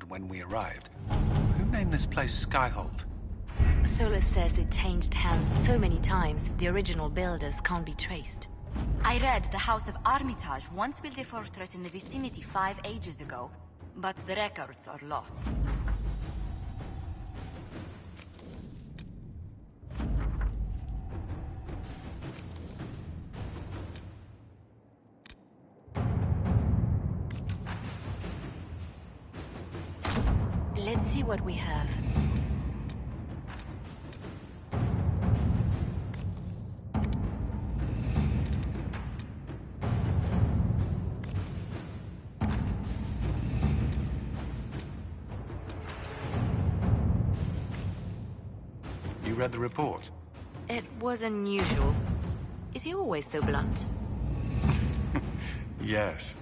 when we arrived. Who named this place Skyhold? Solus says it changed hands so many times, the original builders can't be traced. I read the House of Armitage once built a fortress in the vicinity 5 ages ago, but the records are lost. Let's see what we have. You read the report? It was unusual. Is he always so blunt? Yes.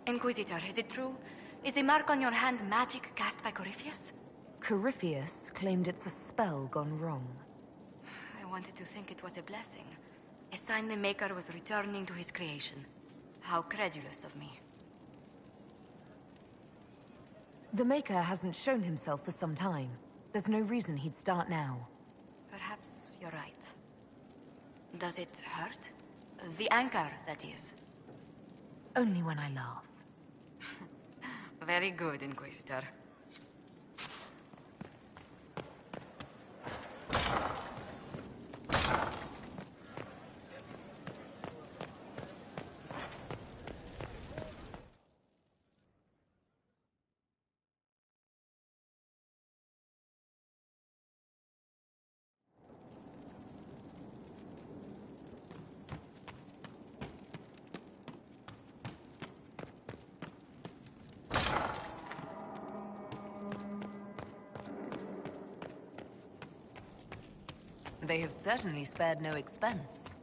Inquisitor, is it true? Is the mark on your hand magic cast by Corypheus? Corypheus claimed it's a spell gone wrong. I wanted to think it was a blessing. A sign the Maker was returning to his creation. How credulous of me. The Maker hasn't shown himself for some time. There's no reason he'd start now. Perhaps you're right. Does it hurt? The anchor, that is. Only when I laugh. Very good, Inquisitor. They have certainly spared no expense.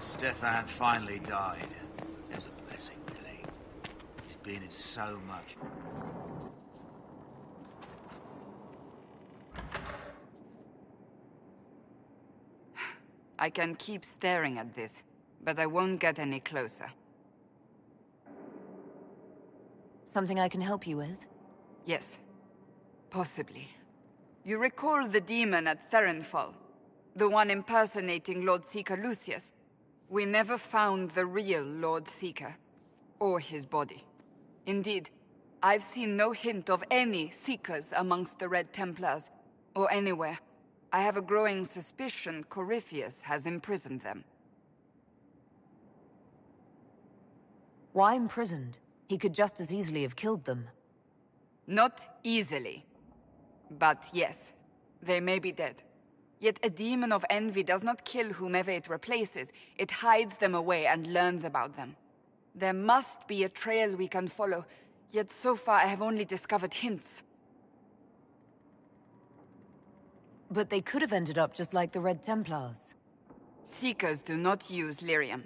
Stefan finally died. It was a blessing, really. He's been in so much. I can keep staring at this, but I won't get any closer. Something I can help you with? Yes. Possibly. You recall the demon at Therenfall? The one impersonating Lord Seeker Lucius. We never found the real Lord Seeker, or his body. Indeed, I've seen no hint of any Seekers amongst the Red Templars, or anywhere. I have a growing suspicion Corypheus has imprisoned them. Why imprisoned? He could just as easily have killed them. Not easily. But yes, they may be dead. Yet a demon of envy does not kill whomever it replaces. It hides them away and learns about them. There must be a trail we can follow, yet so far I have only discovered hints. But they could have ended up just like the Red Templars. Seekers do not use lyrium.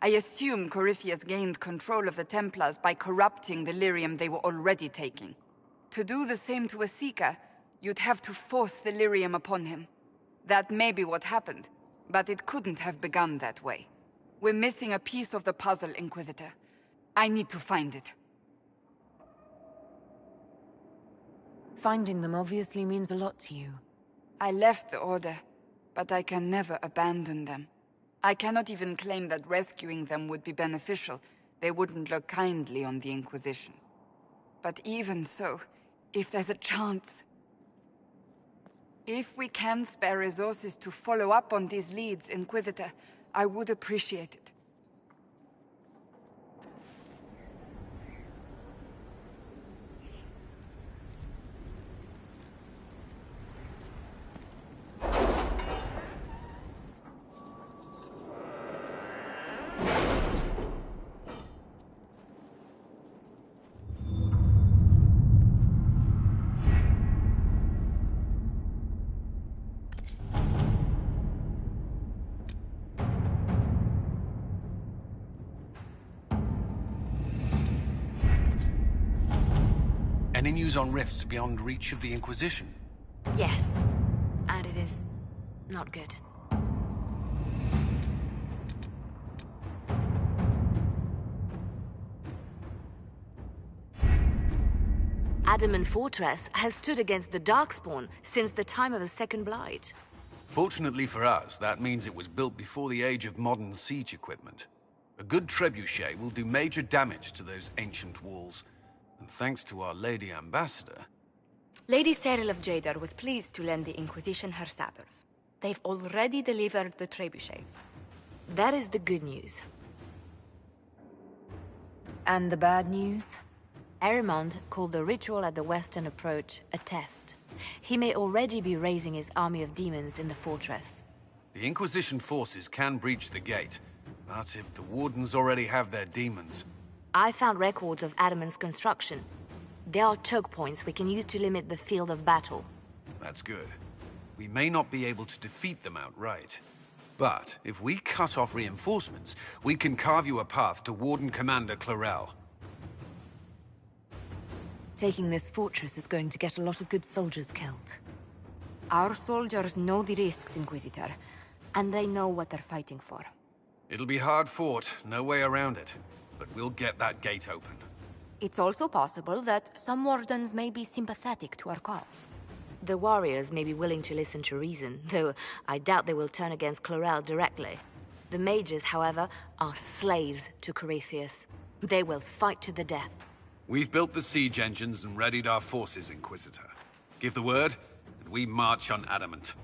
I assume Corypheus gained control of the Templars by corrupting the lyrium they were already taking. To do the same to a Seeker, you'd have to force the lyrium upon him. That may be what happened, but it couldn't have begun that way. We're missing a piece of the puzzle, Inquisitor. I need to find it. Finding them obviously means a lot to you. I left the Order, but I can never abandon them. I cannot even claim that rescuing them would be beneficial. They wouldn't look kindly on the Inquisition. But even so, if there's a chance... If we can spare resources to follow up on these leads, Inquisitor, I would appreciate it. Any news on rifts beyond reach of the Inquisition? Yes. And it is not good. Adamant Fortress has stood against the Darkspawn since the time of the Second Blight. Fortunately for us, that means it was built before the age of modern siege equipment. A good trebuchet will do major damage to those ancient walls. And thanks to our Lady Ambassador... Lady Cyril of Jadar was pleased to lend the Inquisition her sappers. They've already delivered the trebuchets. That is the good news. And the bad news? Erimond called the ritual at the western approach a test. He may already be raising his army of demons in the fortress. The Inquisition forces can breach the gate, but if the Wardens already have their demons... I found records of Adamant's construction. There are choke points we can use to limit the field of battle. That's good. We may not be able to defeat them outright. But if we cut off reinforcements, we can carve you a path to Warden Commander Clarel. Taking this fortress is going to get a lot of good soldiers killed. Our soldiers know the risks, Inquisitor, and they know what they're fighting for. It'll be hard fought, no way around it. But we'll get that gate open. It's also possible that some Wardens may be sympathetic to our cause. The warriors may be willing to listen to reason, though I doubt they will turn against Clarel directly. The mages, however, are slaves to Corypheus. They will fight to the death. We've built the siege engines and readied our forces, Inquisitor. Give the word, and we march on Adamant.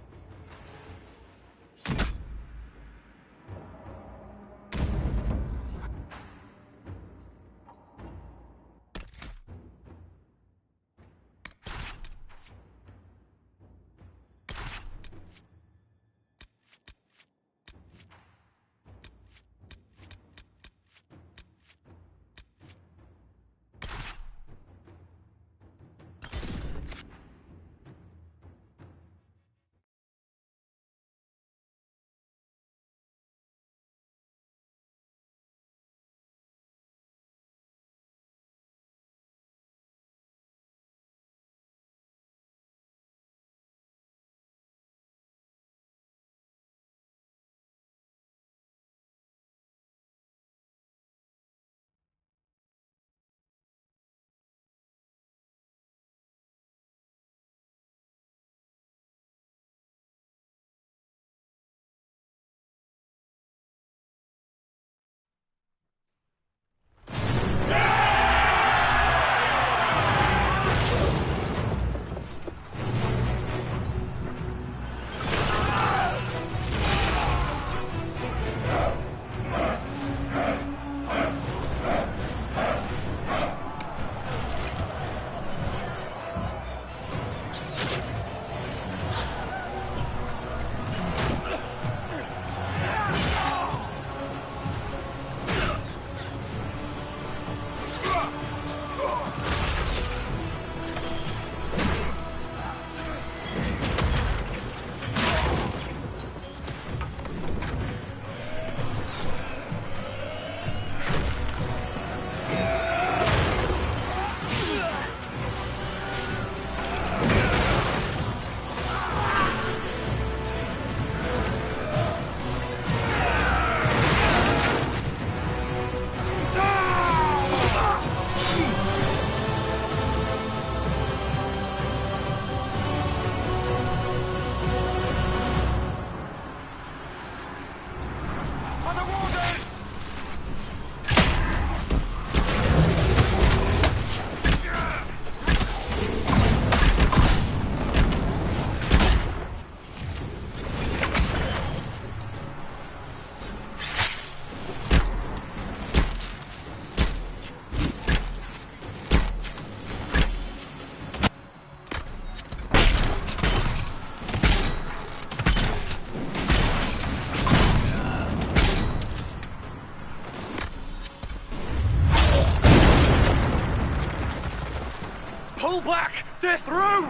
Fall back! They're through!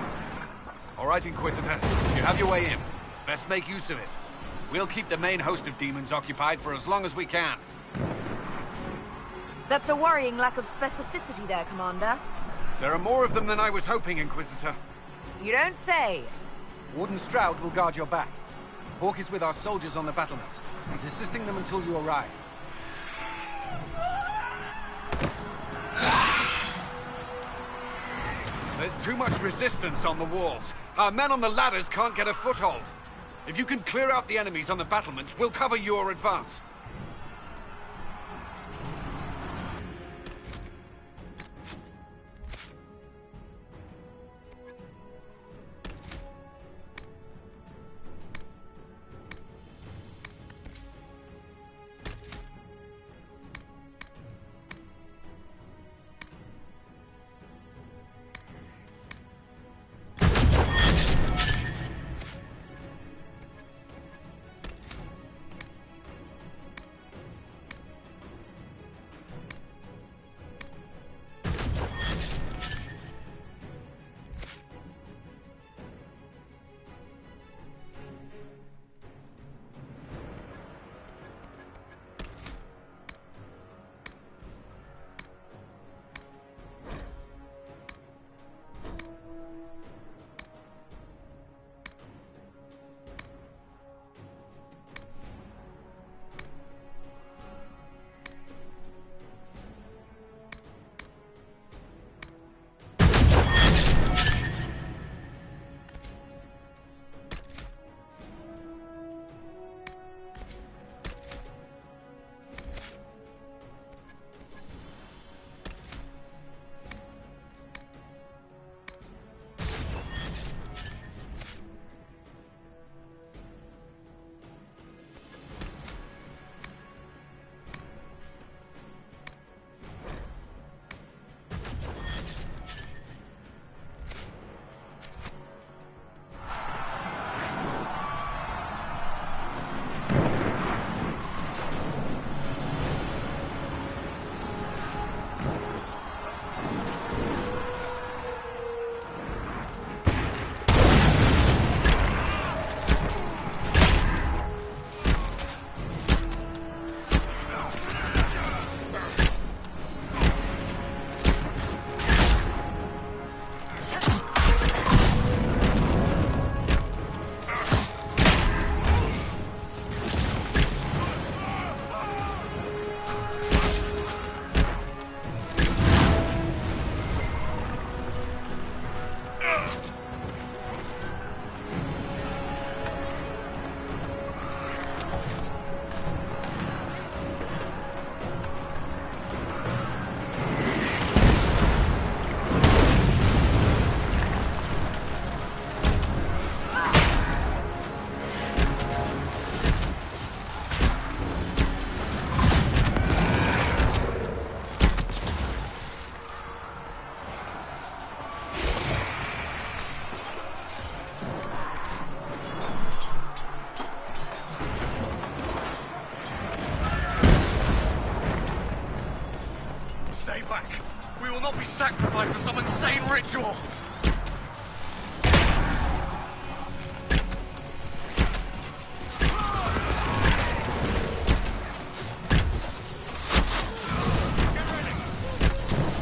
All right, Inquisitor. You have your way in. Best make use of it. We'll keep the main host of demons occupied for as long as we can. That's a worrying lack of specificity there, Commander. There are more of them than I was hoping, Inquisitor. You don't say. Warden Stroud will guard your back. Hawk is with our soldiers on the battlements. He's assisting them until you arrive. There's too much resistance on the walls. Our men on the ladders can't get a foothold. If you can clear out the enemies on the battlements, we'll cover your advance. sacrificed for some insane ritual!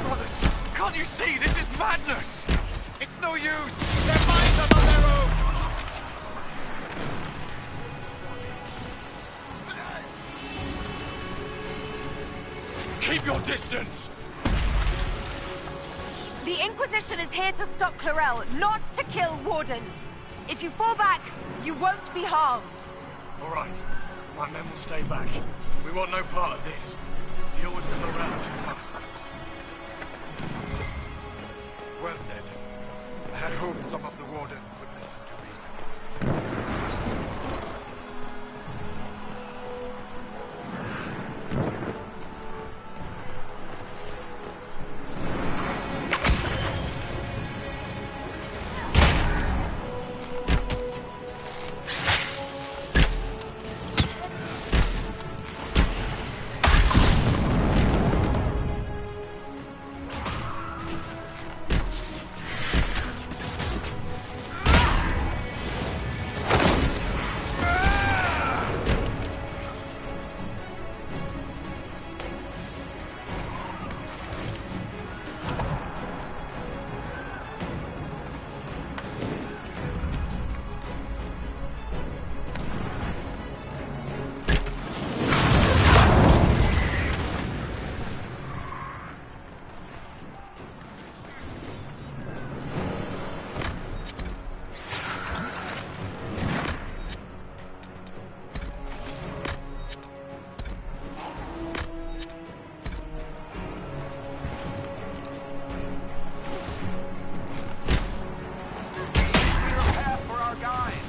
Brothers, can't you see? This is madness! It's no use! Their minds are on their own! Keep your distance! The Inquisition is here to stop Clarel, not to kill Wardens. If you fall back, you won't be harmed. All right. My men will stay back. We want no part of this. Deal with Clarel as you must. Well said. I had hoped some of the Wardens would listen to reason. our guide.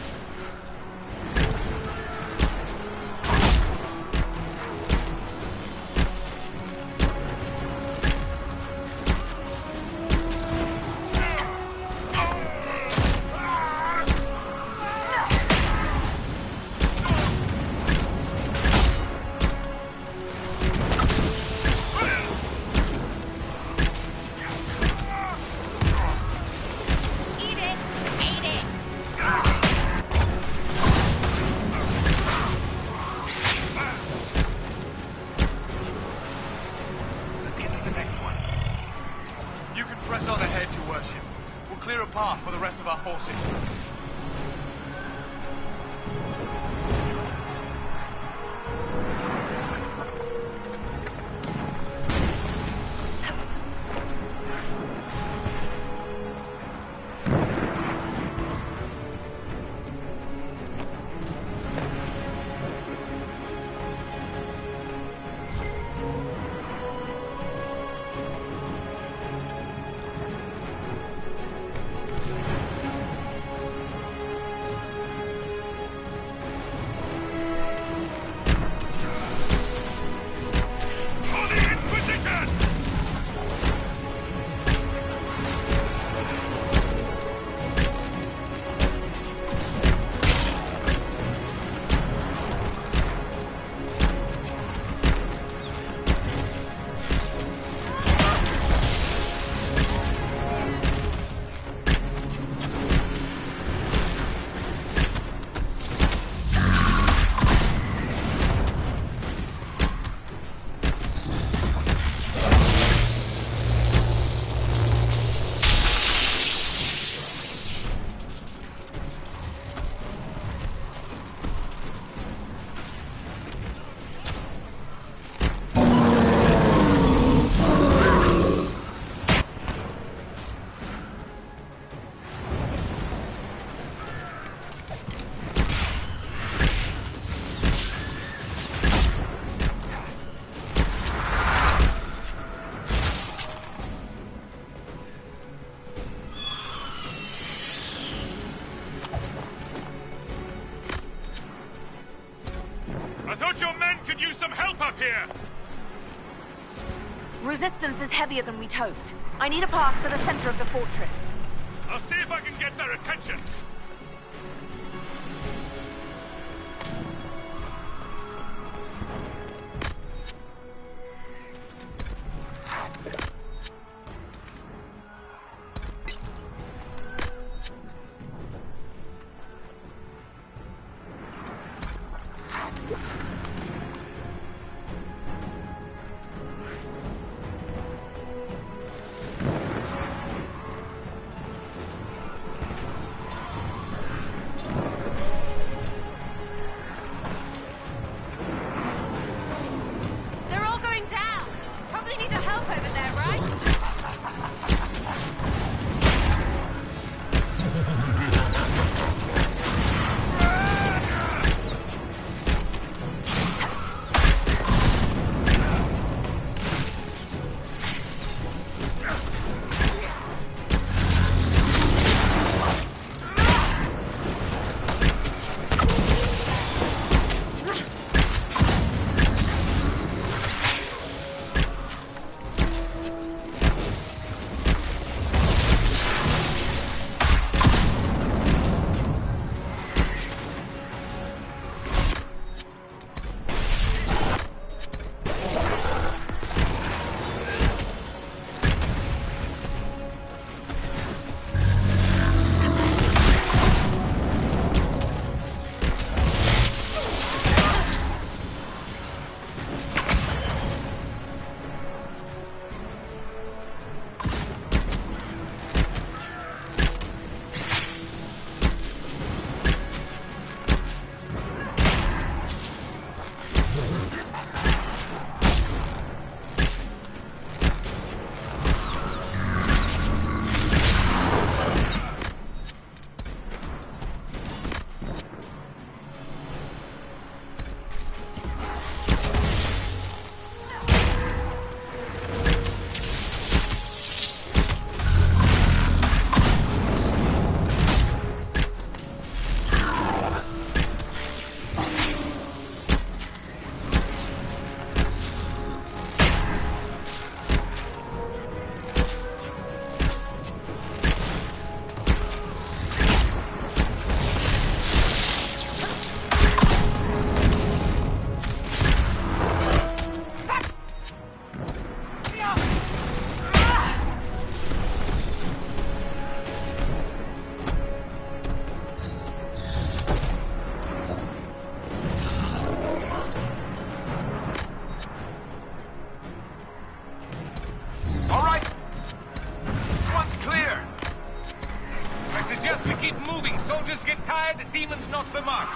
For the rest of our horses. Resistance is heavier than we'd hoped. I need a path to the center of the fortress. I'll see if I can get their attention. As we keep moving, soldiers get tired, demons not so much.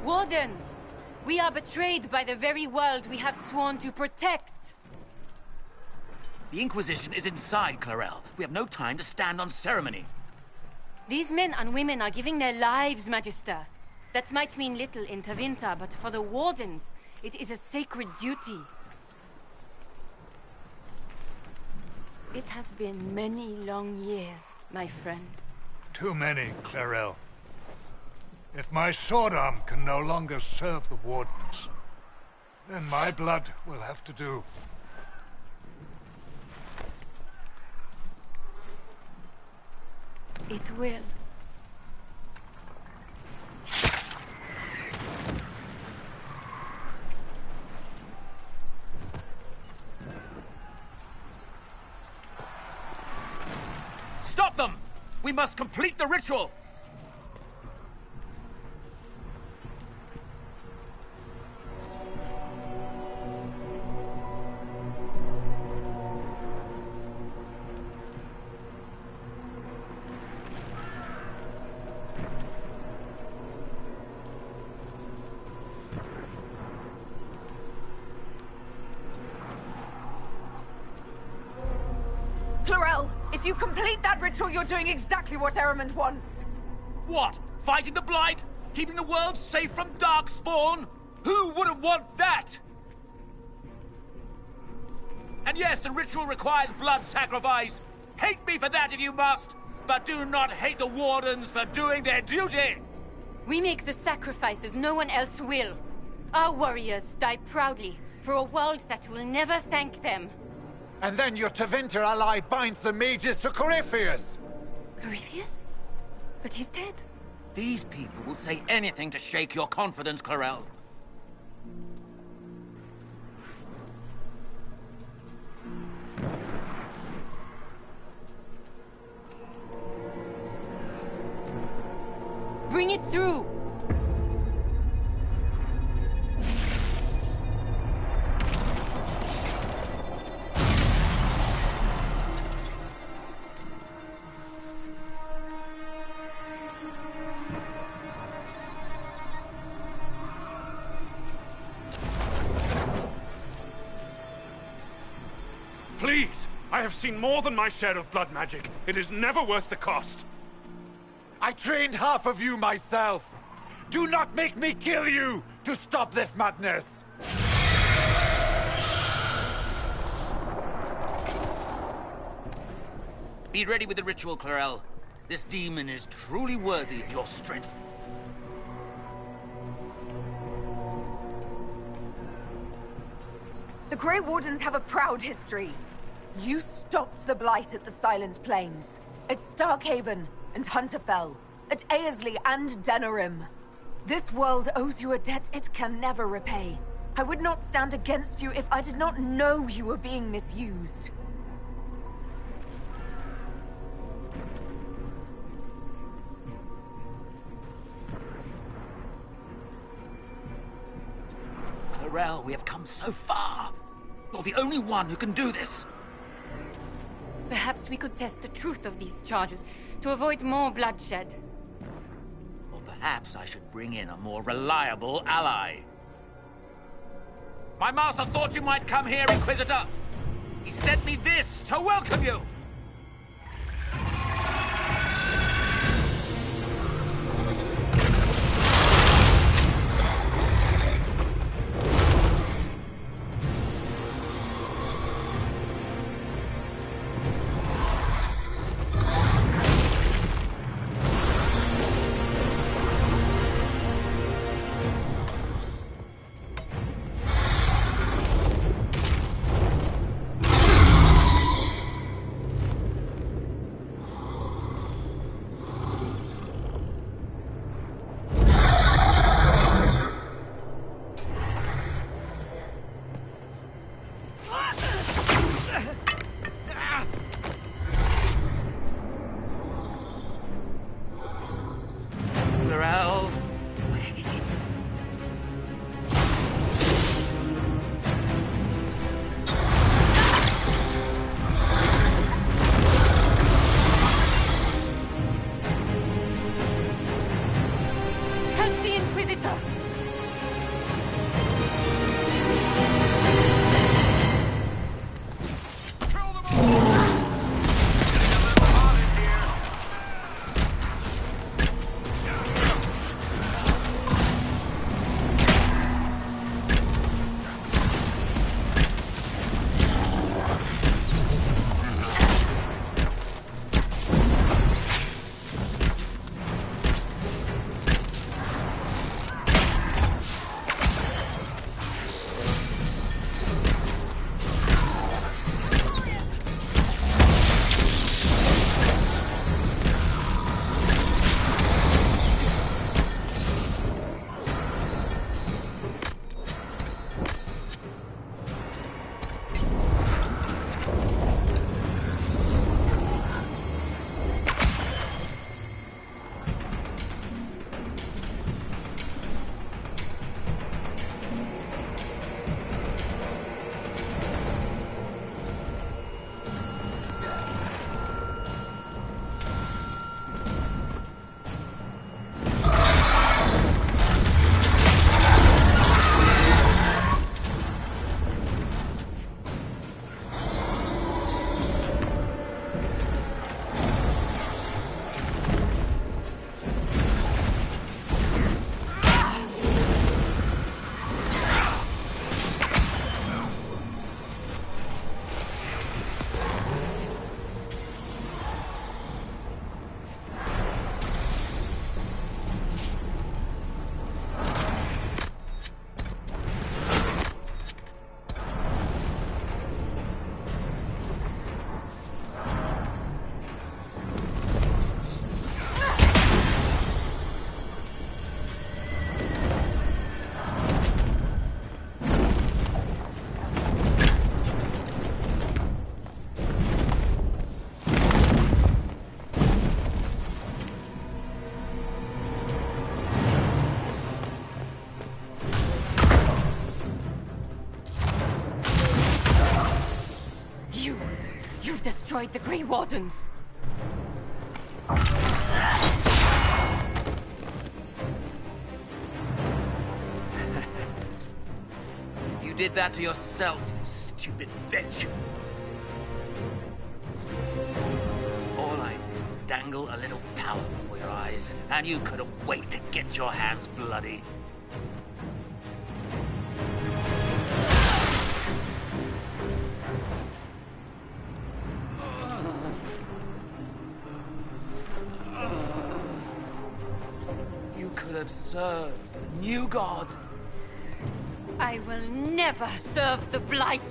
Wardens! We are betrayed by the very world we have sworn to protect! The Inquisition is inside, Clarel. We have no time to stand on ceremony. These men and women are giving their lives, Magister. That might mean little in Tevinter, but for the Wardens, it is a sacred duty. It has been many long years, my friend. Too many, Clarel. If my sword arm can no longer serve the Wardens, then my blood will have to do. It will. Stop them! We must complete the ritual! Clarel, if you complete that ritual, you're doing exactly what Ehrman wants. What? Fighting the Blight? Keeping the world safe from Darkspawn? Who wouldn't want that? And yes, the ritual requires blood sacrifice. Hate me for that if you must, but do not hate the Wardens for doing their duty! We make the sacrifices no one else will. Our warriors die proudly for a world that will never thank them. And then your Tevinter ally binds the mages to Corypheus! Corypheus? But he's dead. These people will say anything to shake your confidence, Clarel. Bring it through! Please! I have seen more than my share of blood magic. It is never worth the cost. I trained half of you myself! Do not make me kill you to stop this madness! Be ready with the ritual, Clarel. This demon is truly worthy of your strength. The Grey Wardens have a proud history. You stopped the Blight at the Silent Plains, at Starkhaven and Hunterfell, at Aersley and Denerim. This world owes you a debt it can never repay. I would not stand against you if I did not know you were being misused. Clarel, we have come so far. You're the only one who can do this. Perhaps we could test the truth of these charges to avoid more bloodshed. Or perhaps I should bring in a more reliable ally. My master thought you might come here, Inquisitor. He sent me this to welcome you. You've destroyed the Grey Wardens. You did that to yourself, you stupid bitch. All I did was dangle a little power before your eyes, and you couldn't wait to get your hands bloody. You could have served a new god. I will never serve the Blight!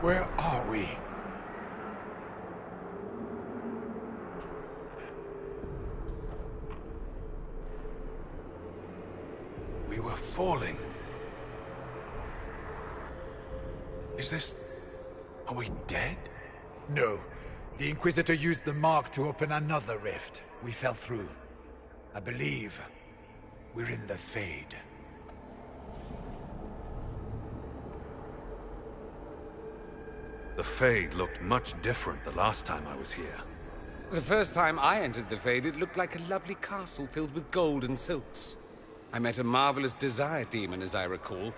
Where are we? We were falling. Is this... Are we dead? No. The Inquisitor used the mark to open another rift. We fell through. I believe we're in the Fade. The Fade looked much different the last time I was here. The first time I entered the Fade, it looked like a lovely castle filled with gold and silks. I met a marvelous desire demon, as I recall.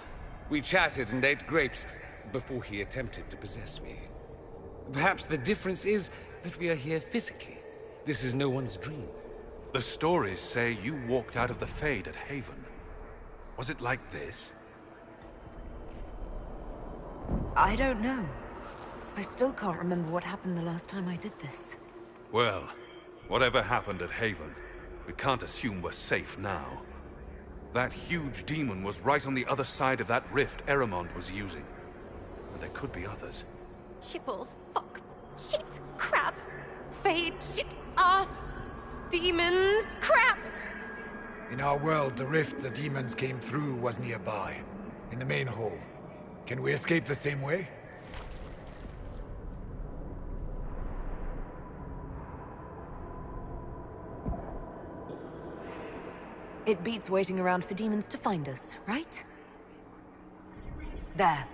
We chatted and ate grapes before he attempted to possess me. Perhaps the difference is that we are here physically. This is no one's dream. The stories say you walked out of the Fade at Haven. Was it like this? I don't know. I still can't remember what happened the last time I did this. Well, whatever happened at Haven, we can't assume we're safe now. That huge demon was right on the other side of that rift Eramond was using. And there could be others. Shitballs, fuck, shit, crap, Fade, shit, ass, demons, crap! In our world, the rift the demons came through was nearby, in the main hall. Can we escape the same way? It beats waiting around for demons to find us, right? There.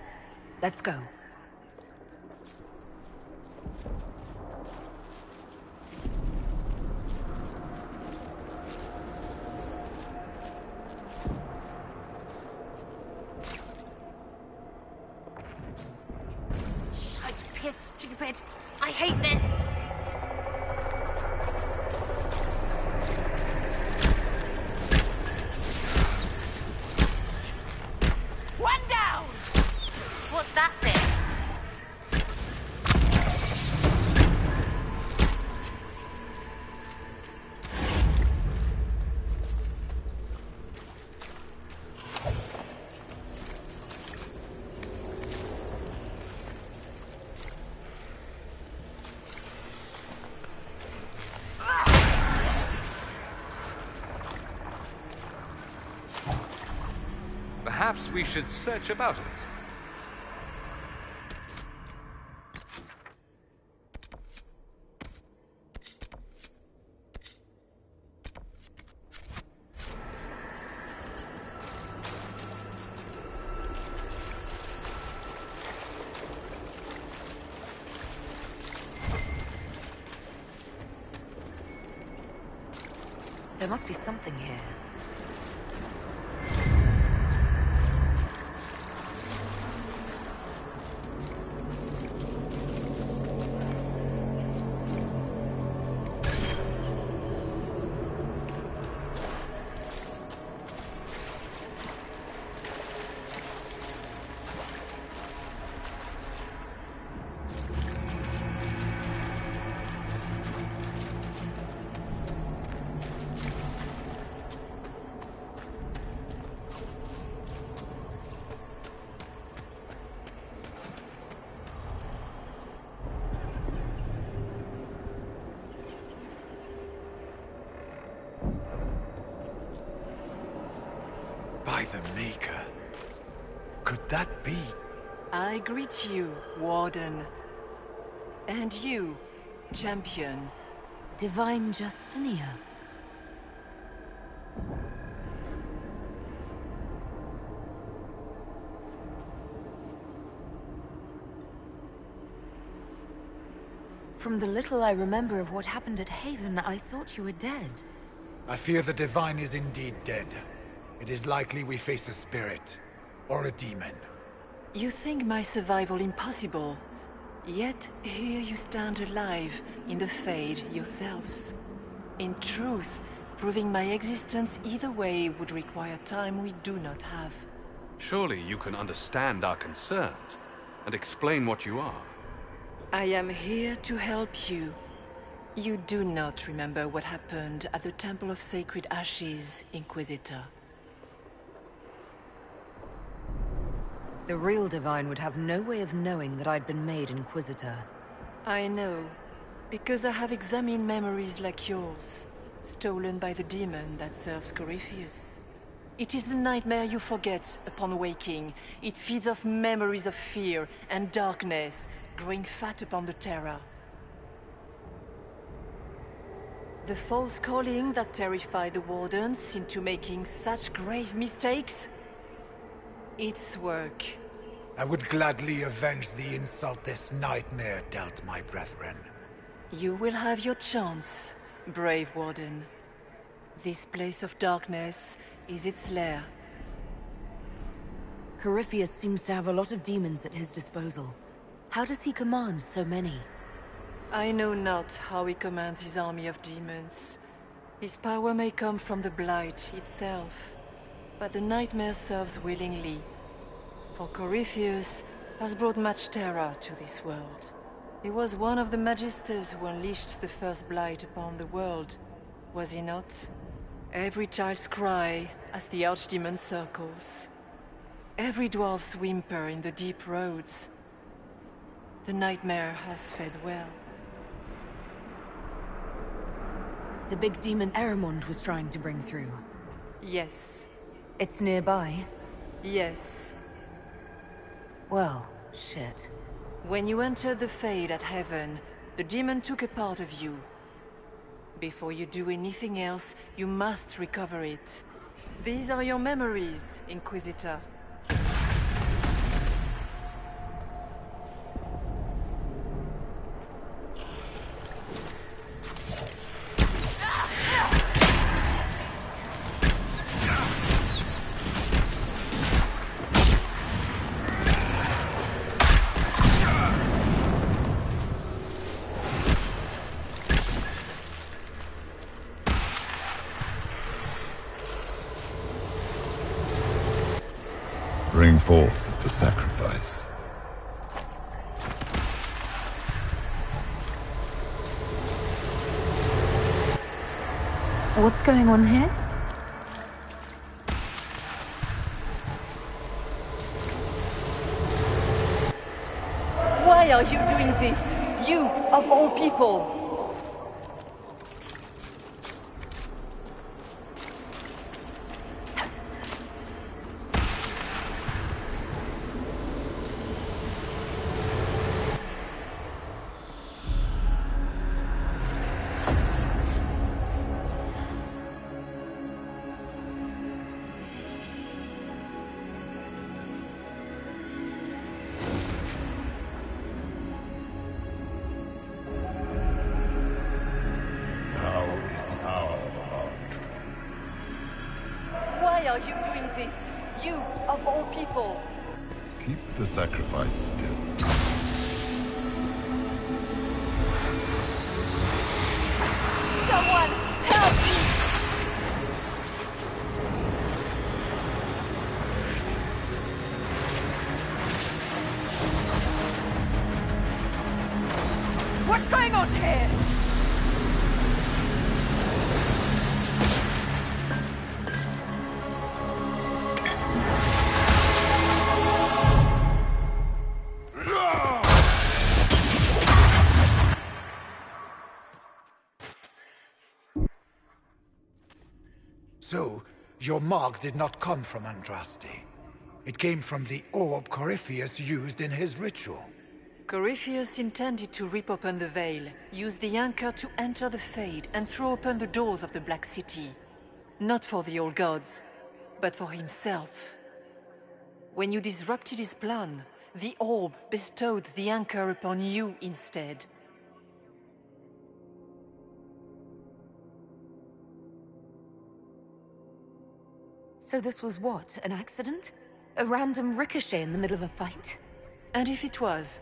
Let's go. Shite, piss, stupid. I hate this. One down! What's that bit? Perhaps we should search about a bit. must be something here. By the Maker. Could that be? I greet you, Warden. And you, Champion. Divine Justinia. From the little I remember of what happened at Haven, I thought you were dead. I fear the Divine is indeed dead. It is likely we face a spirit, or a demon. You think my survival impossible, yet here you stand alive in the Fade yourselves. In truth, proving my existence either way would require time we do not have. Surely you can understand our concerns, and explain what you are. I am here to help you. You do not remember what happened at the Temple of Sacred Ashes, Inquisitor. The real Divine would have no way of knowing that I'd been made Inquisitor. I know, because I have examined memories like yours, stolen by the demon that serves Corypheus. It is the nightmare you forget upon waking. It feeds off memories of fear and darkness, growing fat upon the terror. The false calling that terrified the Wardens into making such grave mistakes? Its work. I would gladly avenge the insult this nightmare dealt my brethren. You will have your chance, brave Warden. This place of darkness is its lair. Corypheus seems to have a lot of demons at his disposal. How does he command so many? I know not how he commands his army of demons. His power may come from the Blight itself, but the nightmare serves willingly. For Corypheus has brought much terror to this world. He was one of the Magisters who unleashed the first Blight upon the world, was he not? Every child's cry as the Archdemon circles. Every dwarf's whimper in the deep roads. The nightmare has fed well. The big demon Eramond was trying to bring through. Yes. It's nearby? Yes. Well, shit. When you entered the Fade at Heaven, the demon took a part of you. Before you do anything else, you must recover it. These are your memories, Inquisitor. Bring forth the sacrifice. What's going on here? Why are you doing this? You, of all people! this? You, of all people. Keep the sacrifice still. Someone help me! What's going on here? So, your mark did not come from Andraste. It came from the orb Corypheus used in his ritual. Corypheus intended to rip open the veil, use the anchor to enter the Fade, and throw open the doors of the Black City. Not for the old gods, but for himself. When you disrupted his plan, the orb bestowed the anchor upon you instead. So this was what? An accident? A random ricochet in the middle of a fight? And if it was?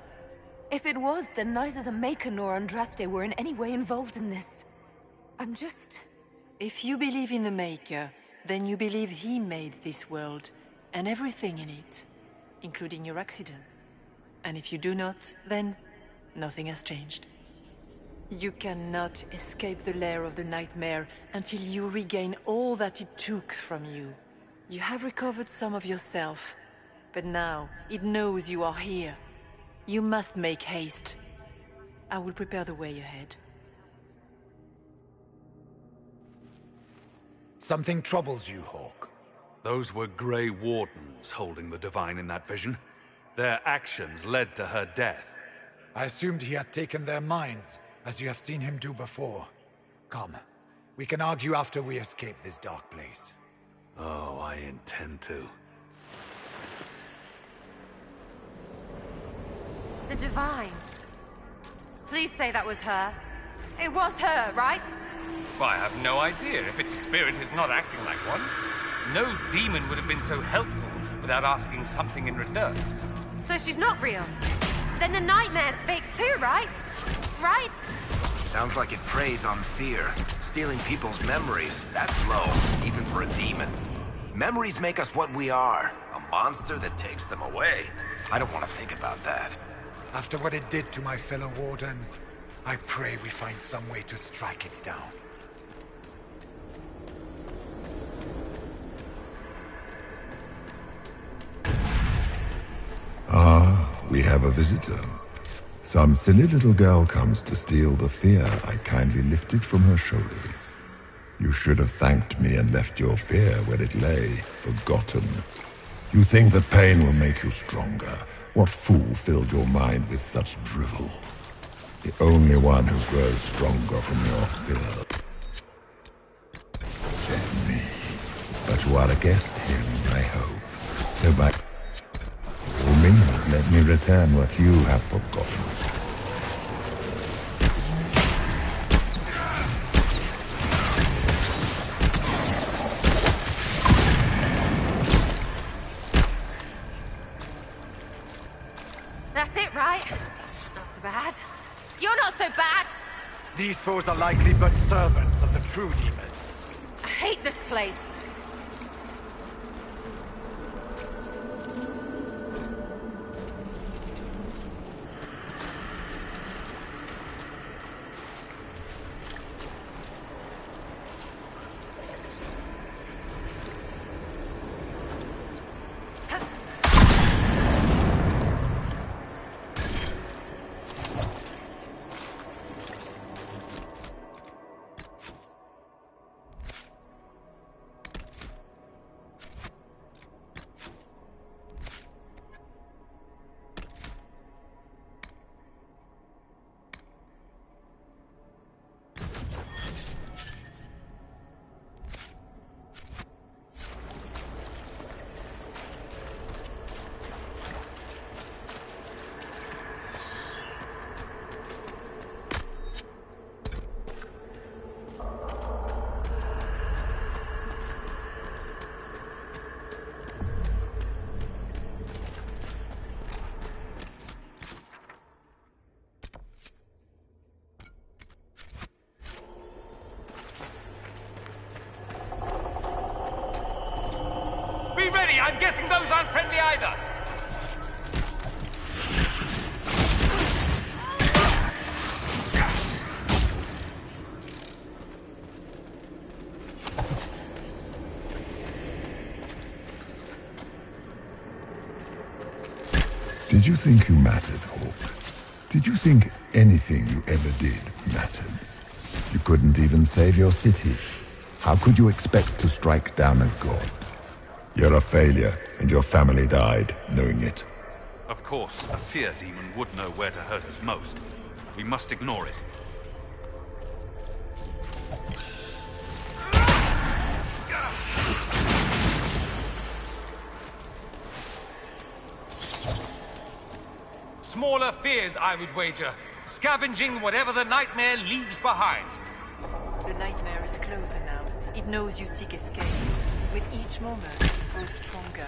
If it was, then neither the Maker nor Andraste were in any way involved in this. I'm just... If you believe in the Maker, then you believe he made this world, and everything in it, including your accident. And if you do not, then nothing has changed. You cannot escape the lair of the nightmare until you regain all that it took from you. You have recovered some of yourself, but now it knows you are here. You must make haste. I will prepare the way ahead. Something troubles you, Hawk. Those were Grey Wardens holding the Divine in that vision. Their actions led to her death. I assumed he had taken their minds, as you have seen him do before. Come, we can argue after we escape this dark place. Oh, I intend to. The Divine. Please say that was her. It was her, right? Well, I have no idea. If it's a spirit, it's not acting like one. No demon would have been so helpful without asking something in return. So she's not real. Then the nightmare's fake too, right? Right? Sounds like it preys on fear. Stealing people's memories, that's low, even for a demon. Memories make us what we are. A monster that takes them away. I don't want to think about that. After what it did to my fellow Wardens, I pray we find some way to strike it down. Ah, we have a visitor. Some silly little girl comes to steal the fear I kindly lifted from her shoulders. You should have thanked me and left your fear where it lay, forgotten. You think that pain will make you stronger. What fool filled your mind with such drivel? The only one who grows stronger from your fear is me. But you are a guest here in my home. So by all means, let me return what you have forgotten. That's it, right? Not so bad. You're not so bad! These foes are likely but servants of the true demon. I hate this place. I'm guessing those aren't friendly either. Did you think you mattered, Hawk? Did you think anything you ever did mattered? You couldn't even save your city. How could you expect to strike down a god? You're a failure, and your family died knowing it. Of course, a fear demon would know where to hurt us most. We must ignore it. Smaller fears, I would wager. Scavenging whatever the nightmare leaves behind. The nightmare is closer now. It knows you seek escape. With each moment, it grows stronger.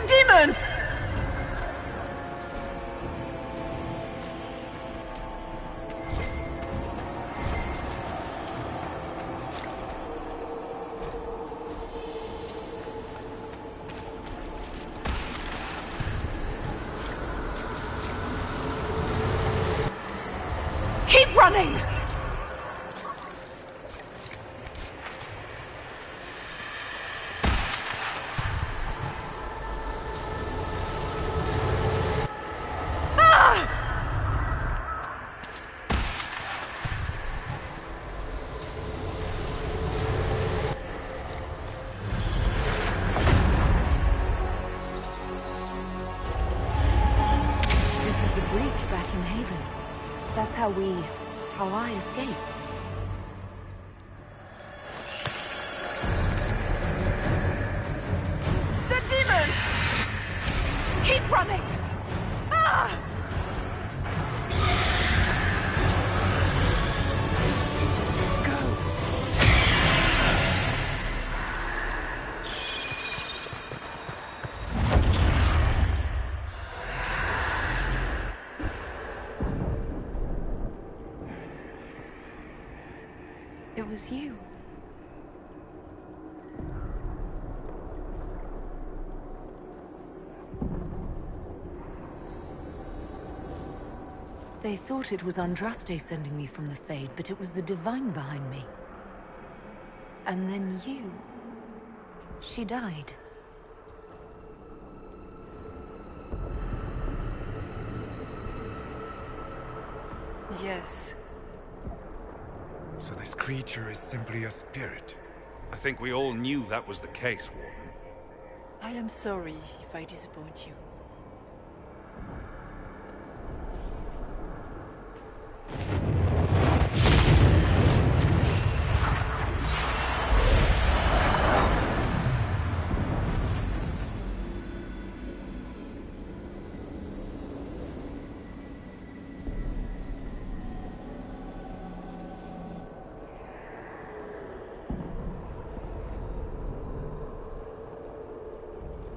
Demons! Keep running! How I escaped. The demon! Keep running! Ah! It was you. They thought it was Andraste sending me from the Fade, but it was the Divine behind me. And then you... She died. Yes. So this creature is simply a spirit? I think we all knew that was the case, Warden. I am sorry if I disappoint you.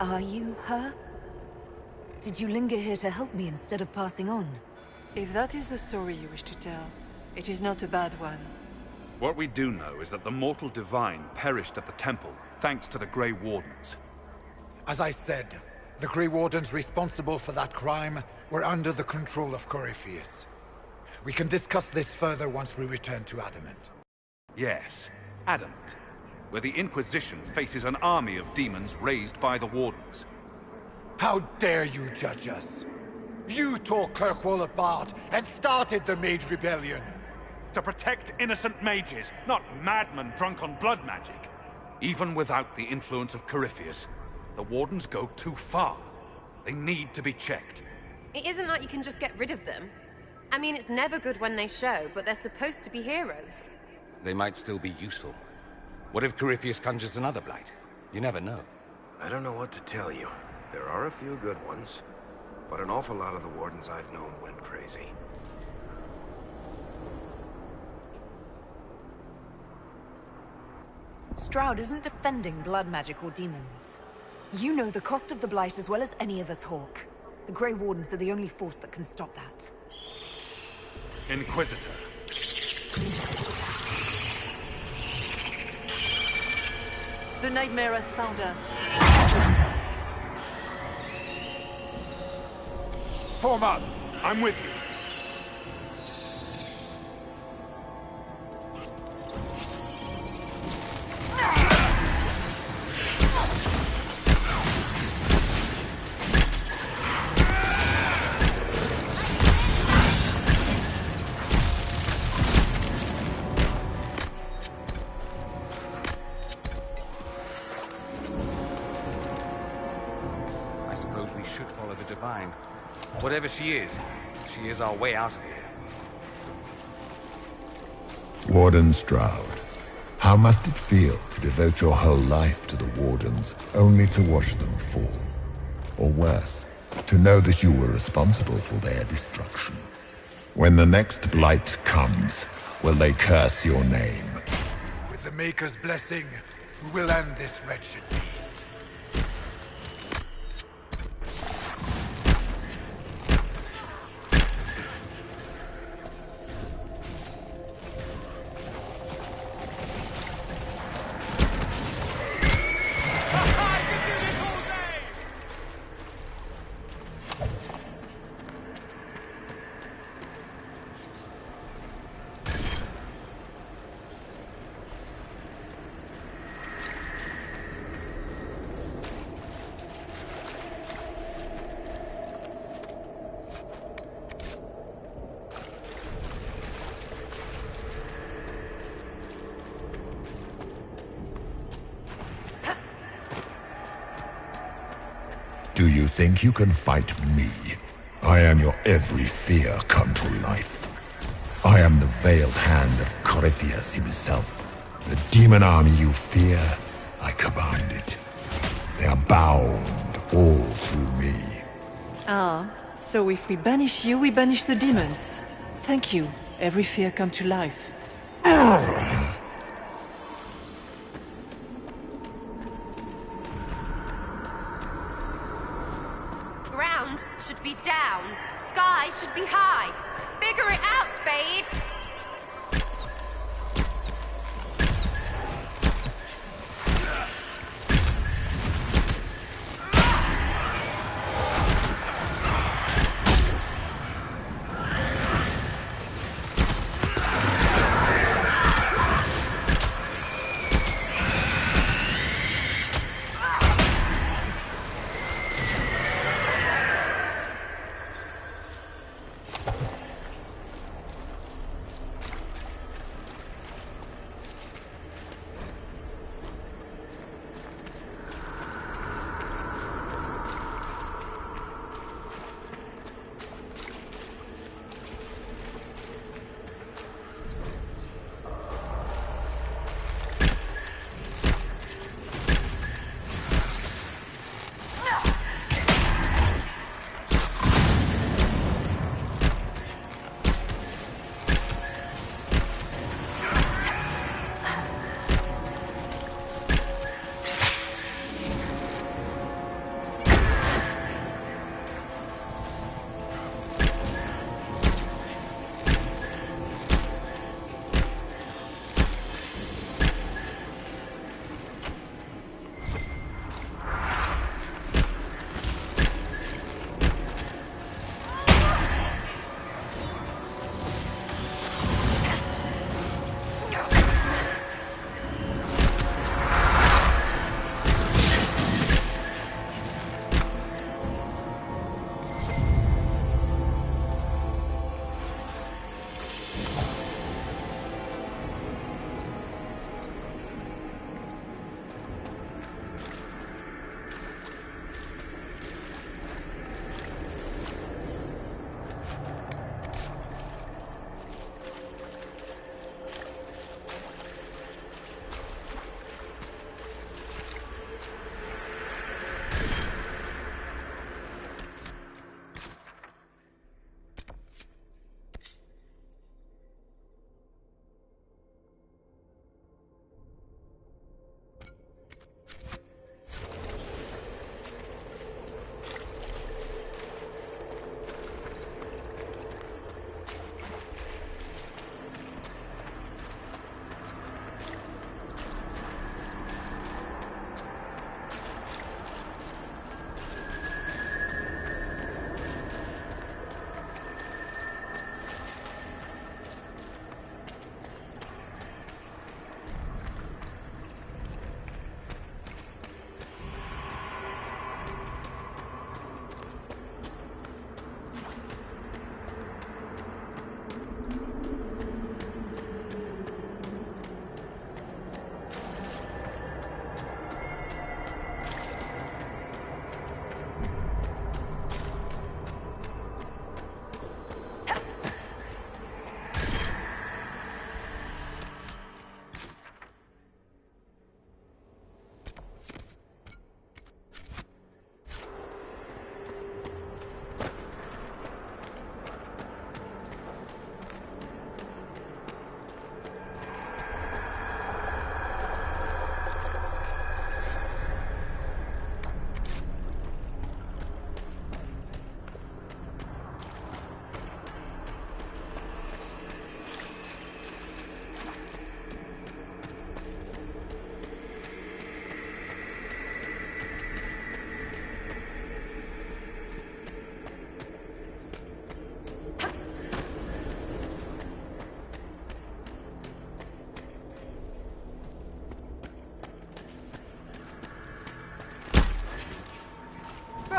Are you her? Did you linger here to help me instead of passing on? If that is the story you wish to tell, it is not a bad one. What we do know is that the mortal divine perished at the temple, thanks to the Grey Wardens. As I said, the Grey Wardens responsible for that crime were under the control of Corypheus. We can discuss this further once we return to Adamant. Yes, Adamant, where the Inquisition faces an army of demons raised by the Wardens. How dare you judge us? You tore Kirkwall apart and started the Mage Rebellion! To protect innocent mages, not madmen drunk on blood magic. Even without the influence of Corypheus, the Wardens go too far. They need to be checked. It isn't like you can just get rid of them. I mean, it's never good when they show, but they're supposed to be heroes. They might still be useful. What if Corypheus conjures another blight? You never know. I don't know what to tell you. There are a few good ones, but an awful lot of the wardens I've known went crazy. Stroud isn't defending blood magic or demons. You know the cost of the Blight as well as any of us, Hawk. The Grey Wardens are the only force that can stop that. Inquisitor. The Nightmare has found us. Form up! I'm with you. Whatever she is our way out of here. Warden Stroud, how must it feel to devote your whole life to the Wardens, only to watch them fall? Or worse, to know that you were responsible for their destruction? When the next Blight comes, will they curse your name? With the Maker's blessing, we will end this wretched beast. Do you think you can fight me? I am your every fear come to life. I am the veiled hand of Corypheus himself. The demon army you fear, I command it. They are bound all through me. Ah, so if we banish you, we banish the demons. Thank you. Every fear come to life. Ground should be down. Sky should be high. Figure it out, Fade!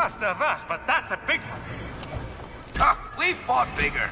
First of us, but that's a big one. Ah, we fought bigger.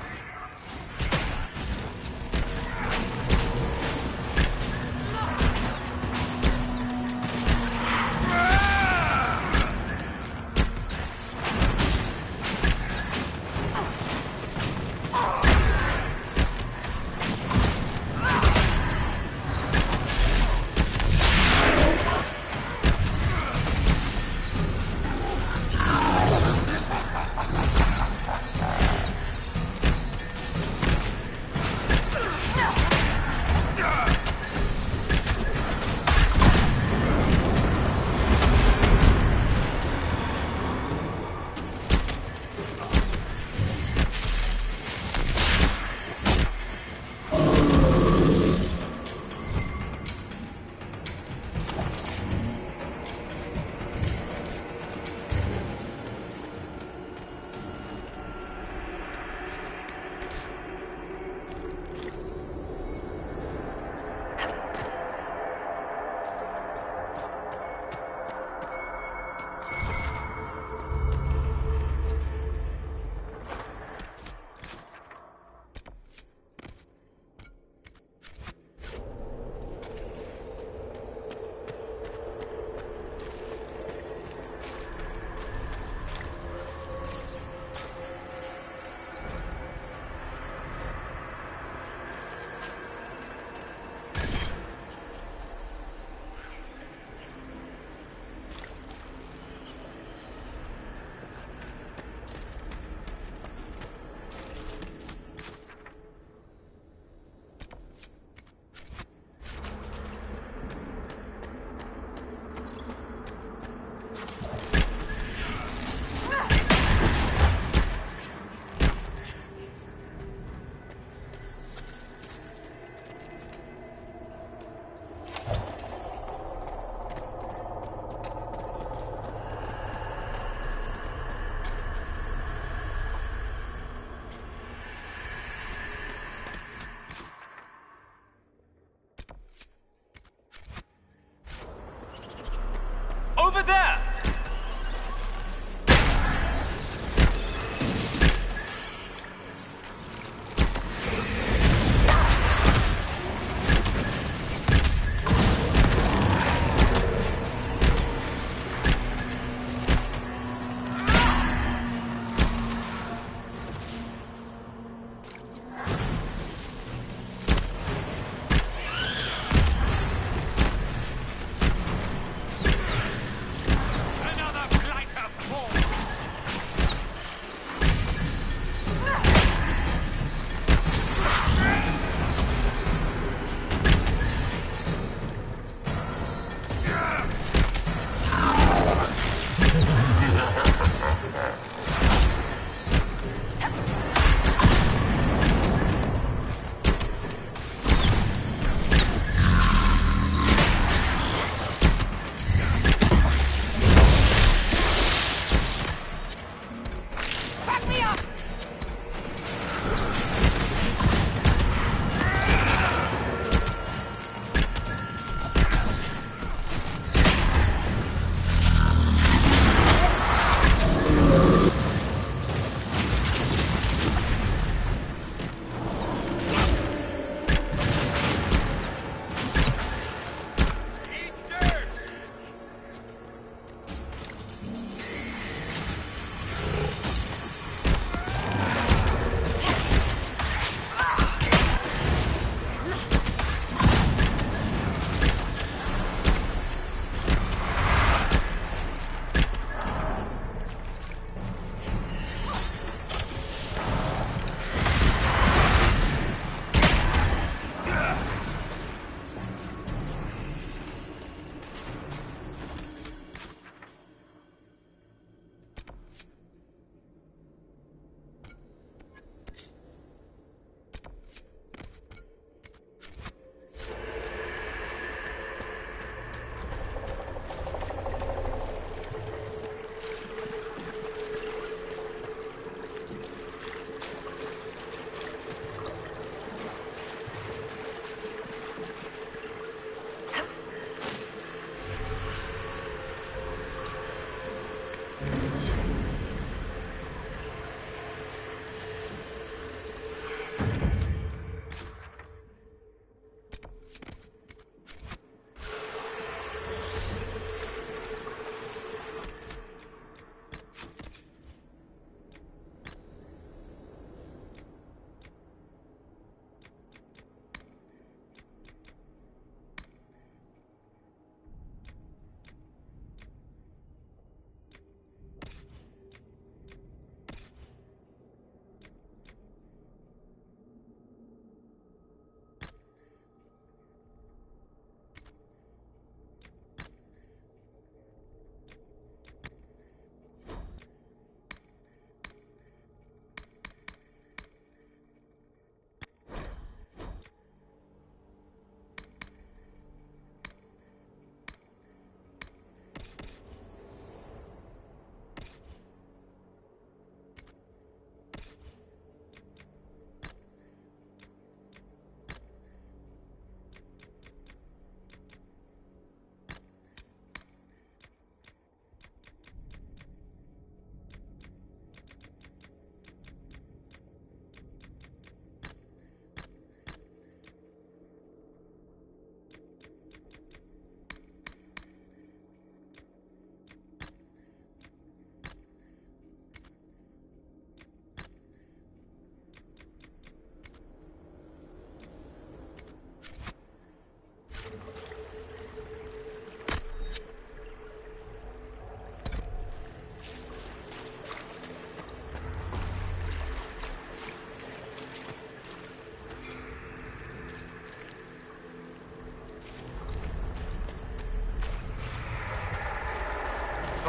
Over there!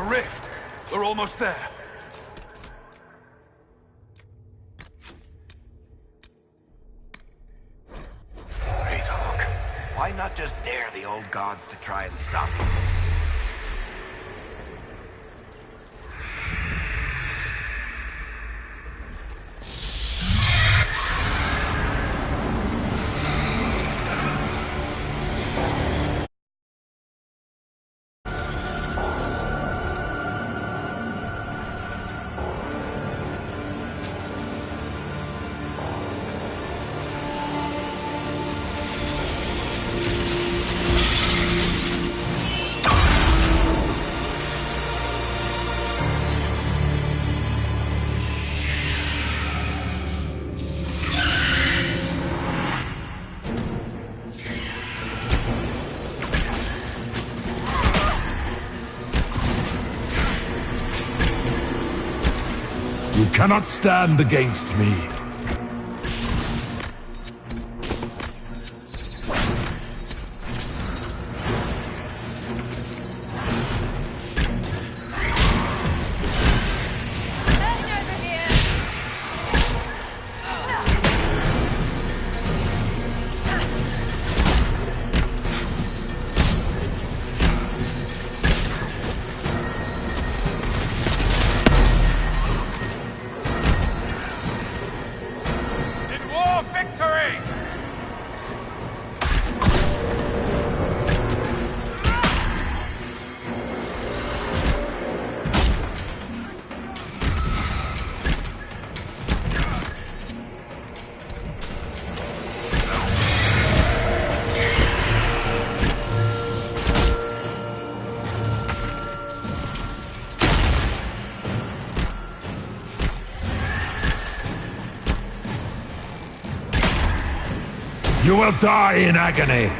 A rift! We're almost there. Why not just dare the old gods to try and stop you? You cannot stand against me. You will die in agony.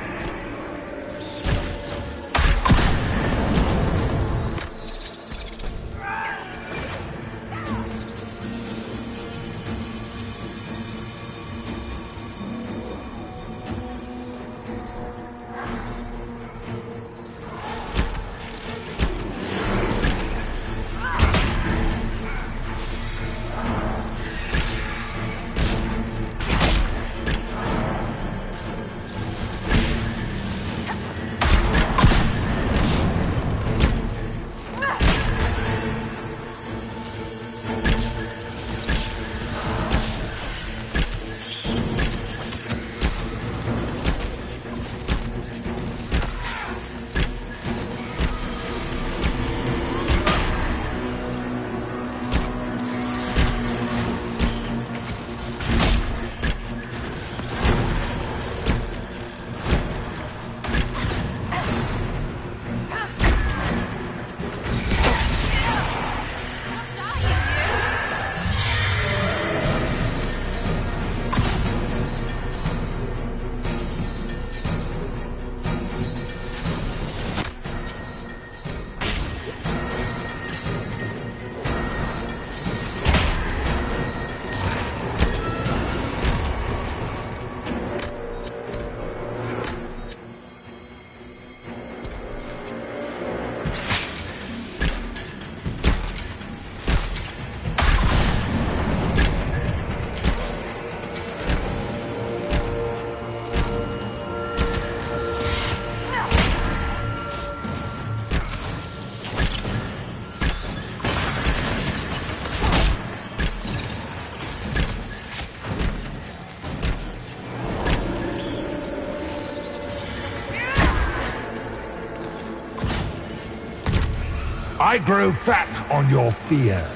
I grow fat on your fear.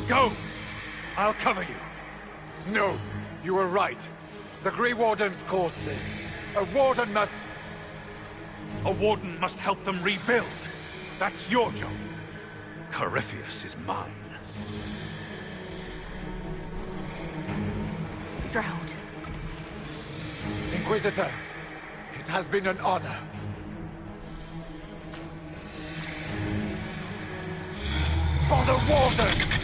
Go! I'll cover you. No, you were right. The Grey Wardens caused this. A Warden must... A Warden must help them rebuild. That's your job. Corypheus is mine. Stroud. Inquisitor, it has been an honor. For the Warden!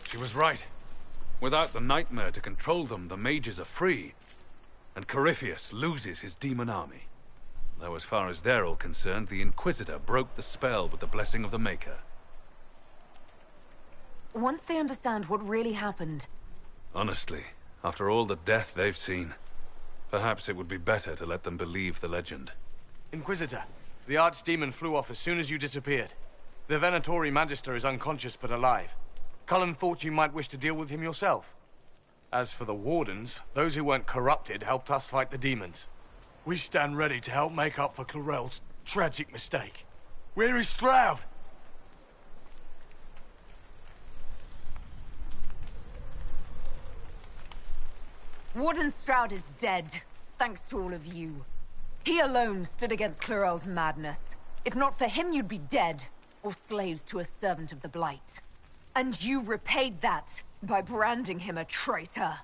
She was right. Without the Nightmare to control them, the mages are free. And Corypheus loses his demon army. Though as far as they're all concerned, the Inquisitor broke the spell with the blessing of the Maker. Once they understand what really happened... Honestly, after all the death they've seen, perhaps it would be better to let them believe the legend. Inquisitor, the Archdemon flew off as soon as you disappeared. The Venatori Magister is unconscious but alive. Cullen thought you might wish to deal with him yourself. As for the Wardens, those who weren't corrupted helped us fight the demons. We stand ready to help make up for Clarel's tragic mistake. Where is Stroud? Warden Stroud is dead, thanks to all of you. He alone stood against Clarel's madness. If not for him, you'd be dead, or slaves to a servant of the Blight. And you repaid that by branding him a traitor.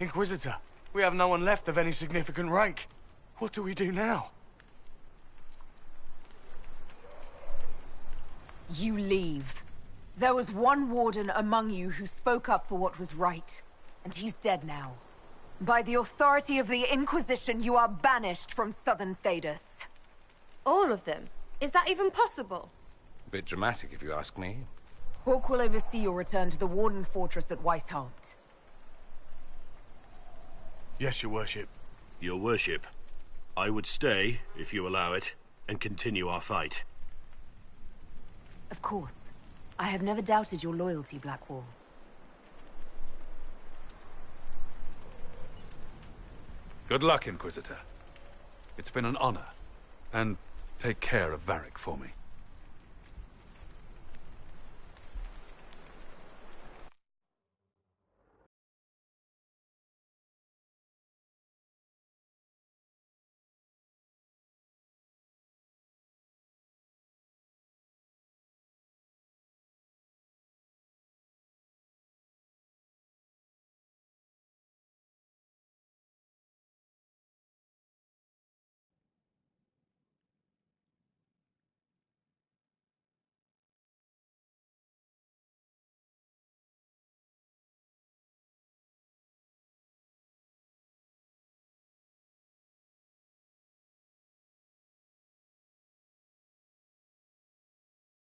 Inquisitor, we have no one left of any significant rank. What do we do now? You leave. There was one warden among you who spoke up for what was right, and he's dead now. By the authority of the Inquisition, you are banished from Southern Thedas. All of them? Is that even possible? A bit dramatic, if you ask me. Hawk will oversee your return to the Warden Fortress at Weishaupt. Yes, your worship. Your worship, I would stay, if you allow it, and continue our fight. Of course. I have never doubted your loyalty, Blackwall. Good luck, Inquisitor. It's been an honor. And take care of Varric for me.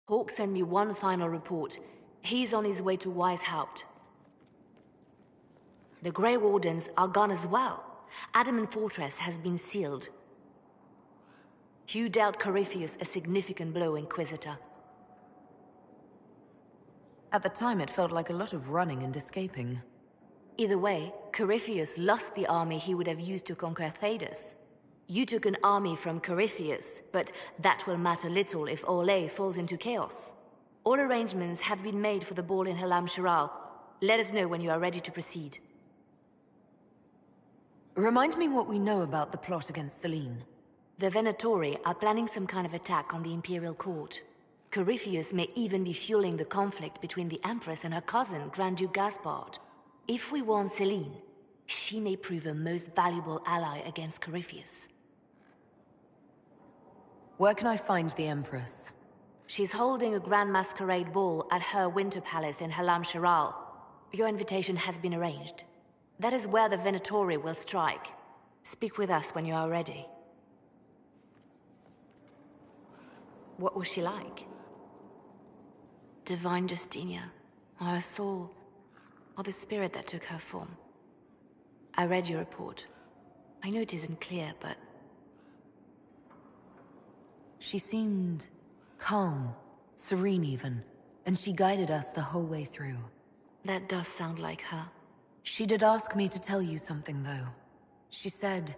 Hawk sent me one final report. He's on his way to Weishaupt. The Grey Wardens are gone as well. Adamant Fortress has been sealed. You dealt Corypheus a significant blow, Inquisitor. At the time, it felt like a lot of running and escaping. Either way, Corypheus lost the army he would have used to conquer Thedas. You took an army from Corypheus, but that will matter little if Orlais falls into chaos. All arrangements have been made for the ball in Halam Shiral. Let us know when you are ready to proceed. Remind me what we know about the plot against Selene. The Venatori are planning some kind of attack on the Imperial Court. Corypheus may even be fueling the conflict between the Empress and her cousin, Grand Duke Gaspard. If we warn Selene, she may prove a most valuable ally against Corypheus. Where can I find the Empress? She's holding a grand masquerade ball at her winter palace in Halam Shiral. Your invitation has been arranged. That is where the Venatori will strike. Speak with us when you are ready. What was she like? Divine Justinia, or her soul, or the spirit that took her form. I read your report. I know it isn't clear, but... She seemed calm, serene even, and she guided us the whole way through. That does sound like her. She did ask me to tell you something, though. She said,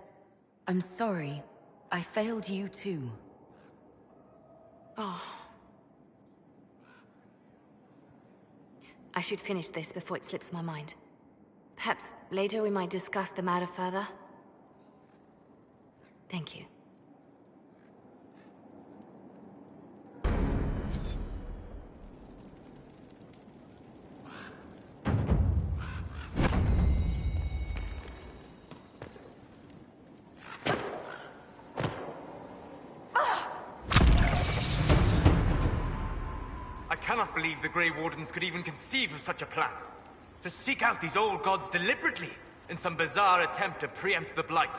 "I'm sorry, I failed you too." Oh. I should finish this before it slips my mind. Perhaps later we might discuss the matter further. Thank you. I cannot believe the Grey Wardens could even conceive of such a plan. To seek out these old gods deliberately, in some bizarre attempt to preempt the Blight.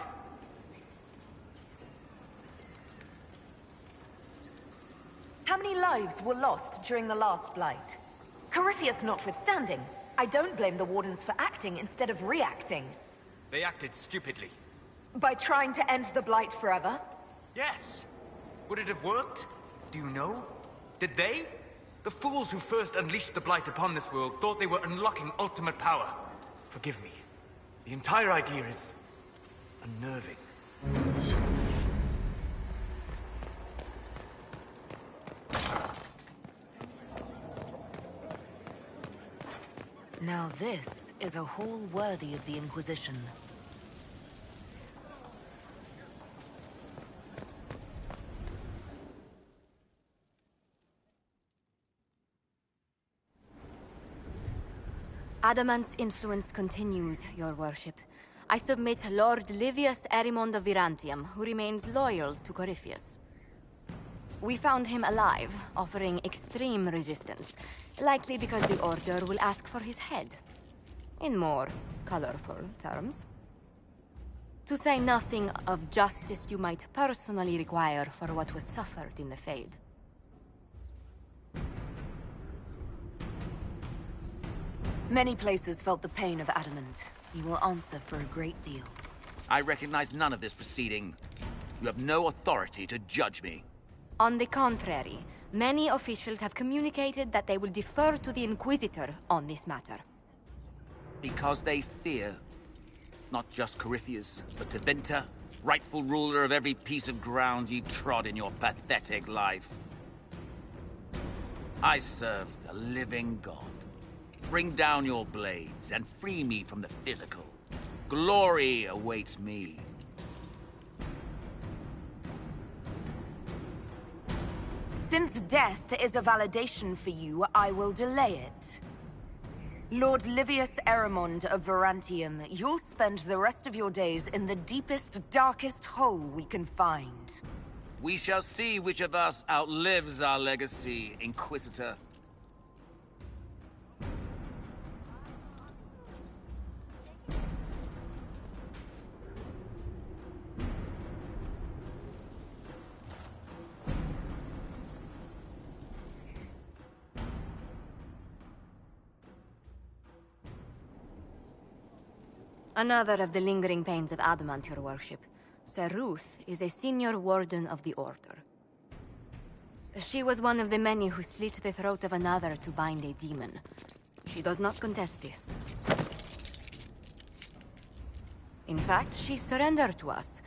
How many lives were lost during the last Blight? Corypheus notwithstanding, I don't blame the Wardens for acting instead of reacting. They acted stupidly. By trying to end the Blight forever? Yes. Would it have worked? Do you know? Did they? The fools who first unleashed the Blight upon this world thought they were unlocking ultimate power. Forgive me. The entire idea is... unnerving. Now this is a hall worthy of the Inquisition. Adamant's influence continues, your worship. I submit Lord Livius Erimond of Virantium, who remains loyal to Corypheus. We found him alive, offering extreme resistance, likely because the Order will ask for his head. In more colorful terms. To say nothing of justice you might personally require for what was suffered in the Fade. Many places felt the pain of Adamant. You will answer for a great deal. I recognize none of this proceeding. You have no authority to judge me. On the contrary, many officials have communicated that they will defer to the Inquisitor on this matter. Because they fear. Not just Corypheus, but Tevinter, rightful ruler of every piece of ground you trod in your pathetic life. I served a living god. Bring down your blades and free me from the physical. Glory awaits me. Since death is a validation for you, I will delay it. Lord Livius Erimond of Virantium, you'll spend the rest of your days in the deepest, darkest hole we can find. We shall see which of us outlives our legacy, Inquisitor. Another of the lingering pains of Adamant, your worship. Sir Ruth is a senior warden of the Order. She was one of the many who slit the throat of another to bind a demon. She does not contest this. In fact, she surrendered to us.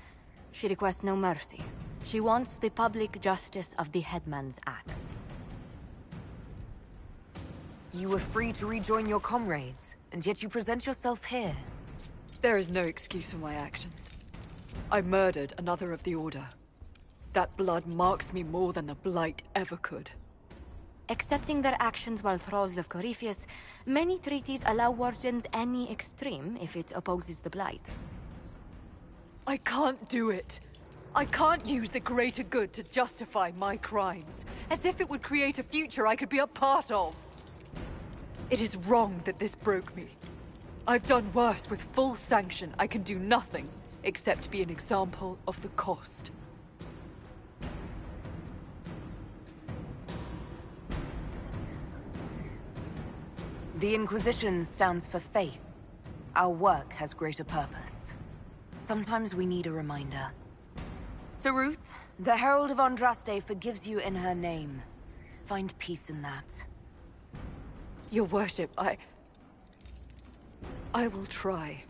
She requests no mercy. She wants the public justice of the headman's axe. You were free to rejoin your comrades, and yet you present yourself here. There is no excuse for my actions. I murdered another of the Order. That blood marks me more than the Blight ever could. Accepting their actions while thralls of Corypheus, many treaties allow wardens any extreme if it opposes the Blight. I can't do it. I can't use the greater good to justify my crimes, as if it would create a future I could be a part of. It is wrong that this broke me. I've done worse with full sanction. I can do nothing except be an example of the cost. The Inquisition stands for faith. Our work has greater purpose. Sometimes we need a reminder. Saruth, the Herald of Andraste forgives you in her name. Find peace in that. Your worship, I will try.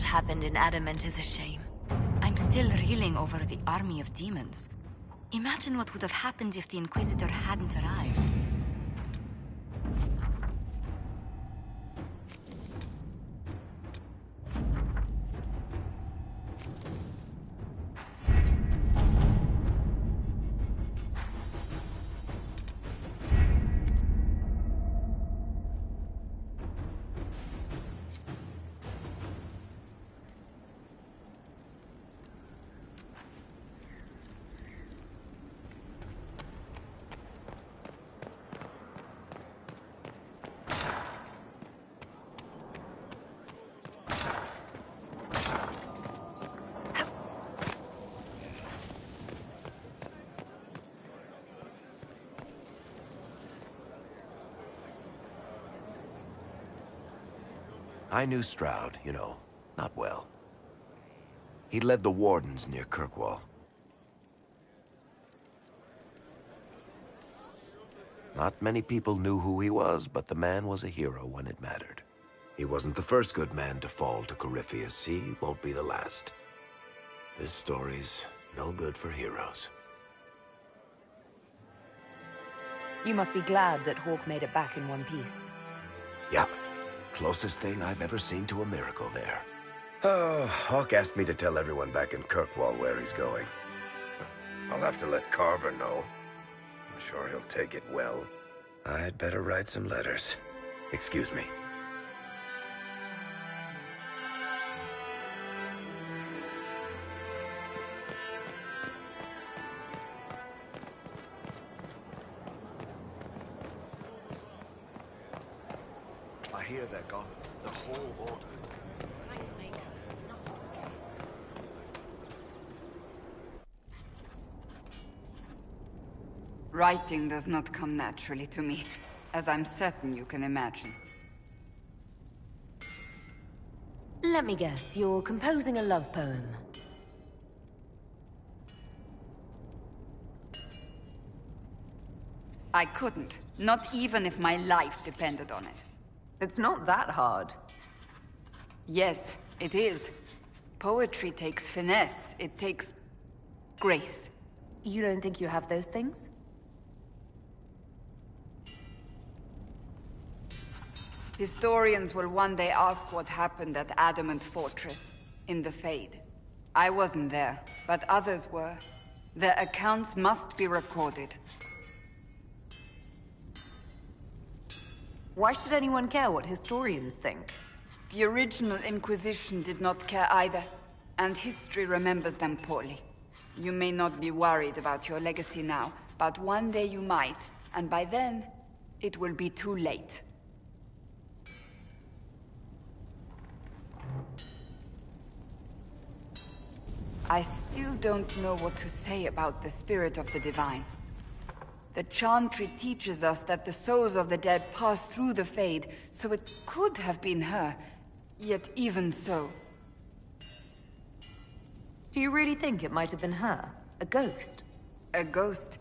Happened in Adamant is a shame. I'm still reeling over the army of demons. Imagine what would have happened if the Inquisitor hadn't arrived. I knew Stroud, you know, not well. He led the Wardens near Kirkwall. Not many people knew who he was, but the man was a hero when it mattered. He wasn't the first good man to fall to Corypheus. He won't be the last. This story's no good for heroes. You must be glad that Hawke made it back in one piece. Yeah. Closest thing I've ever seen to a miracle there. Oh, Hawke asked me to tell everyone back in Kirkwall where he's going. I'll have to let Carver know. I'm sure he'll take it well. I'd better write some letters. Excuse me. I hear they're gone. The whole order. Writing does not come naturally to me, as I'm certain you can imagine. Let me guess, you're composing a love poem. I couldn't. Not even if my life depended on it. It's not that hard. Yes, it is. Poetry takes finesse. It takes grace. You don't think you have those things? Historians will one day ask what happened at Adamant Fortress, in the Fade. I wasn't there, but others were. Their accounts must be recorded. Why should anyone care what historians think? The original Inquisition did not care either, and history remembers them poorly. You may not be worried about your legacy now, but one day you might, and by then, it will be too late. I still don't know what to say about the spirit of the Divine. The Chantry teaches us that the souls of the dead pass through the Fade, so it could have been her. Yet even so... Do you really think it might have been her? A ghost? A ghost.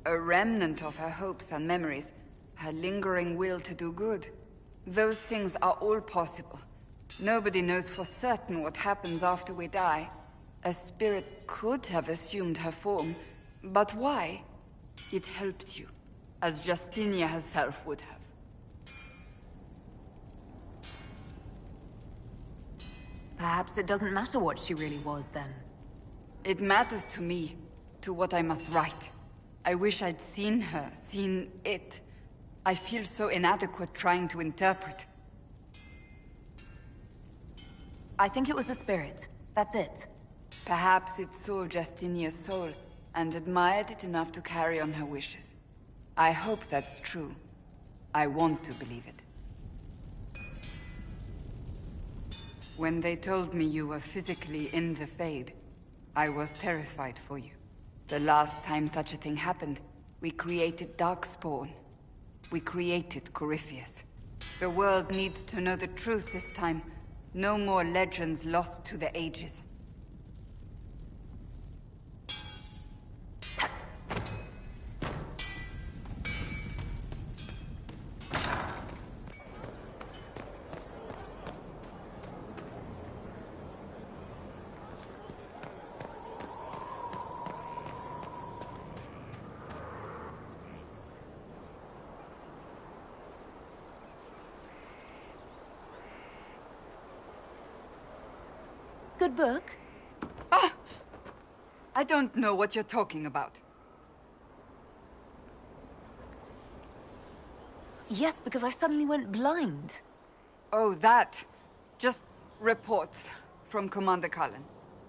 A remnant of her hopes and memories. Her lingering will to do good. Those things are all possible. Nobody knows for certain what happens after we die. A spirit could have assumed her form, but why? It helped you, as Justinia herself would have. Perhaps it doesn't matter what she really was, then. It matters to me, to what I must write. I wish I'd seen her, seen it. I feel so inadequate trying to interpret. I think it was the spirit. That's it. Perhaps it saw Justinia's soul, and admired it enough to carry on her wishes. I hope that's true. I want to believe it. When they told me you were physically in the Fade, I was terrified for you. The last time such a thing happened, we created Darkspawn. We created Corypheus. The world needs to know the truth this time. No more legends lost to the ages. Good book? Ah! I don't know what you're talking about. Yes, because I suddenly went blind. Oh, that. Just reports from Commander Cullen.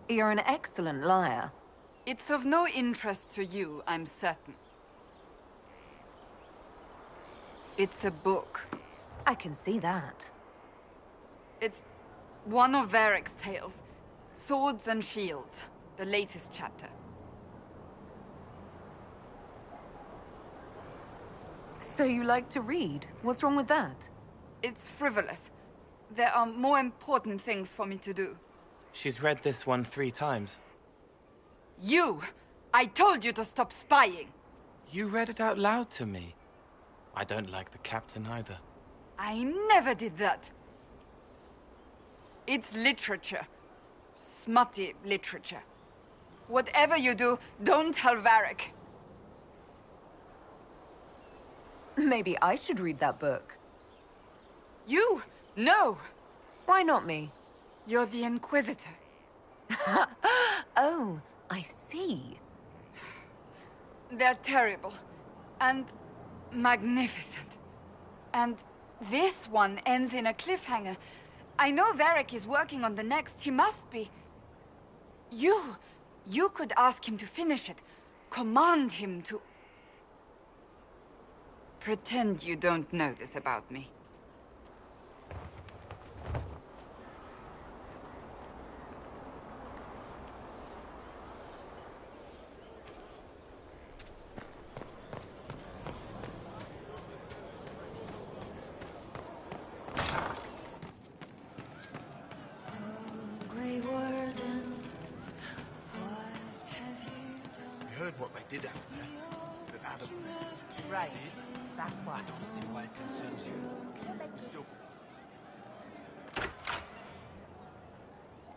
You're an excellent liar. It's of no interest to you, I'm certain. It's a book. I can see that. It's one of Varric's tales. Swords and Shields, the latest chapter. So you like to read? What's wrong with that? It's frivolous. There are more important things for me to do. She's read this one 3 times. You! I told you to stop spying! You read it out loud to me. I don't like the captain either. I never did that. It's literature. Smutty literature. Whatever you do, don't tell Varric. Maybe I should read that book. You? No! Why not me? You're the Inquisitor. Oh, I see. They're terrible. And magnificent. And this one ends in a cliffhanger. I know Varric is working on the next. He must be. You could ask him to finish it. Command him to... Pretend you don't know this about me. You heard what they did out there with Adam. Right. That was. Why it concerns you. Still.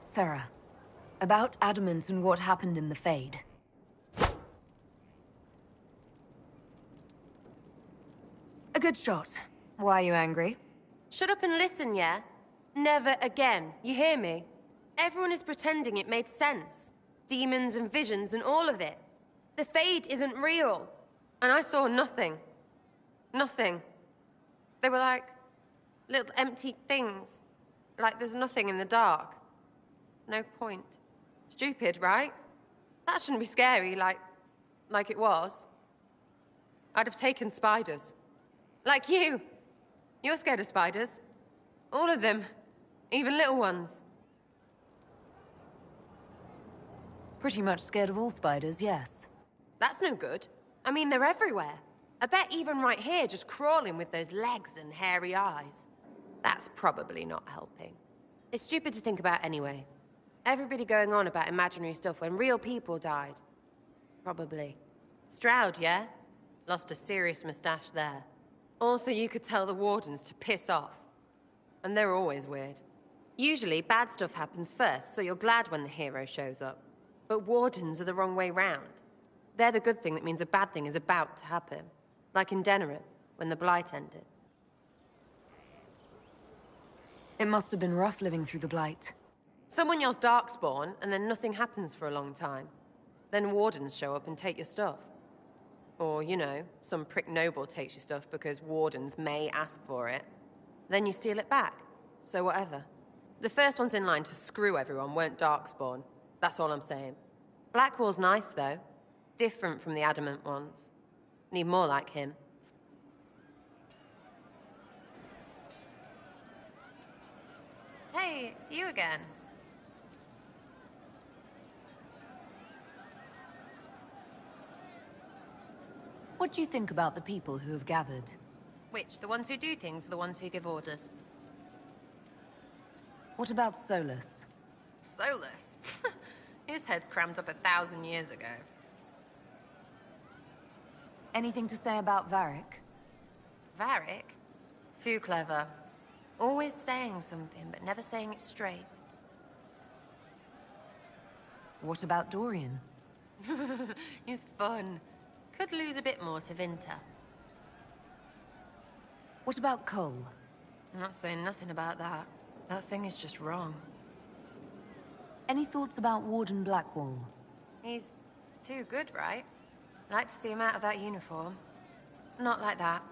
Sarah, about Adamant and what happened in the Fade. A good shot. Why are you angry? Shut up and listen, yeah? Never again. You hear me? Everyone is pretending it made sense. Demons and visions and all of it. The Fade isn't real. And I saw nothing. Nothing. They were like little empty things. Like there's nothing in the dark. No point. Stupid, right? That shouldn't be scary, like it was. I'd have taken spiders. Like you. You're scared of spiders. All of them. Even little ones. Pretty much scared of all spiders, yes. That's no good. I mean, they're everywhere. I bet even right here, just crawling with those legs and hairy eyes. That's probably not helping. It's stupid to think about anyway. Everybody going on about imaginary stuff when real people died. Probably. Stroud, yeah? Lost a serious mustache there. Also, you could tell the wardens to piss off. And they're always weird. Usually, bad stuff happens first, so you're glad when the hero shows up. But wardens are the wrong way round. They're the good thing that means a bad thing is about to happen. Like in Denerim, when the Blight ended. It must have been rough living through the Blight. Someone yells Darkspawn, and then nothing happens for a long time. Then wardens show up and take your stuff. Or, you know, some prick noble takes your stuff because wardens may ask for it. Then you steal it back. So whatever. The first ones in line to screw everyone weren't Darkspawn. That's all I'm saying. Blackwall's nice, though. Different from the adamant ones. Need more like him. Hey, it's you again. What do you think about the people who have gathered? Which? The ones who do things or the ones who give orders? What about Solus? Solus? His head's crammed up 1,000 years ago. Anything to say about Varric? Varric? Too clever. Always saying something, but never saying it straight. What about Dorian? He's fun. Could lose a bit more to Vinter. What about Cole? I'm not saying nothing about that. That thing is just wrong. Any thoughts about Warden Blackwall? He's too good, right? I'd like to see him out of that uniform. Not like that.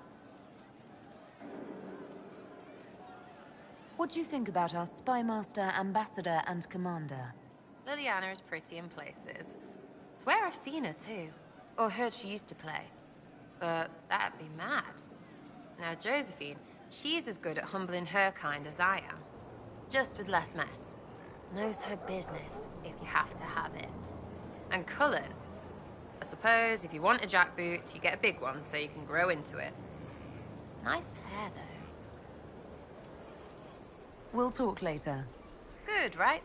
What do you think about our Spymaster, Ambassador, and Commander? Liliana is pretty in places. Swear I've seen her too. Or heard she used to play. But that'd be mad. Now Josephine, she's as good at humbling her kind as I am. Just with less mess. Knows her business, if you have to have it. And Cullen, I suppose if you want a jackboot, you get a big one so you can grow into it. Nice hair, though. We'll talk later. Good, right?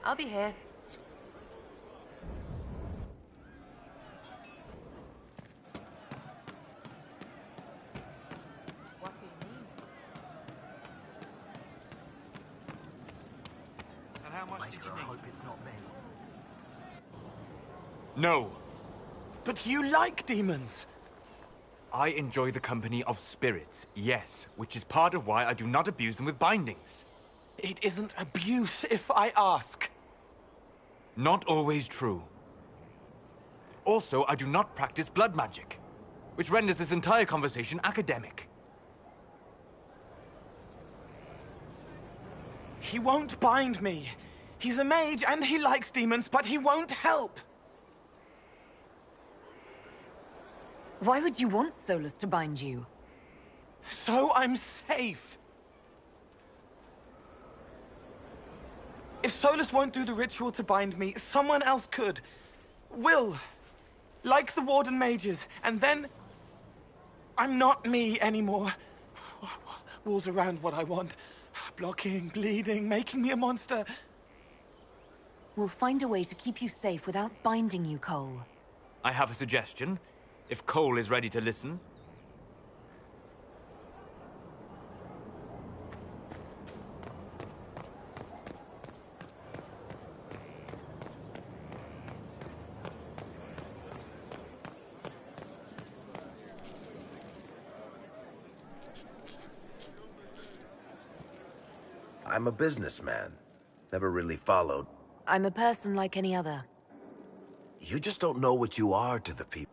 I'll be here. And how much did you need? No. But you like demons. I enjoy the company of spirits, yes, which is part of why I do not abuse them with bindings. It isn't abuse if I ask. Not always true. Also, I do not practice blood magic, which renders this entire conversation academic. He won't bind me. He's a mage and he likes demons, but he won't help. Why would you want Solus to bind you? So I'm safe. If Solus won't do the ritual to bind me, someone else could. Will. Like the Warden mages. And then I'm not me anymore. Walls around what I want. Blocking, bleeding, making me a monster. We'll find a way to keep you safe without binding you, Cole. I have a suggestion, if Cole is ready to listen. I'm a businessman. Never really followed. I'm a person like any other. You just don't know what you are to the people.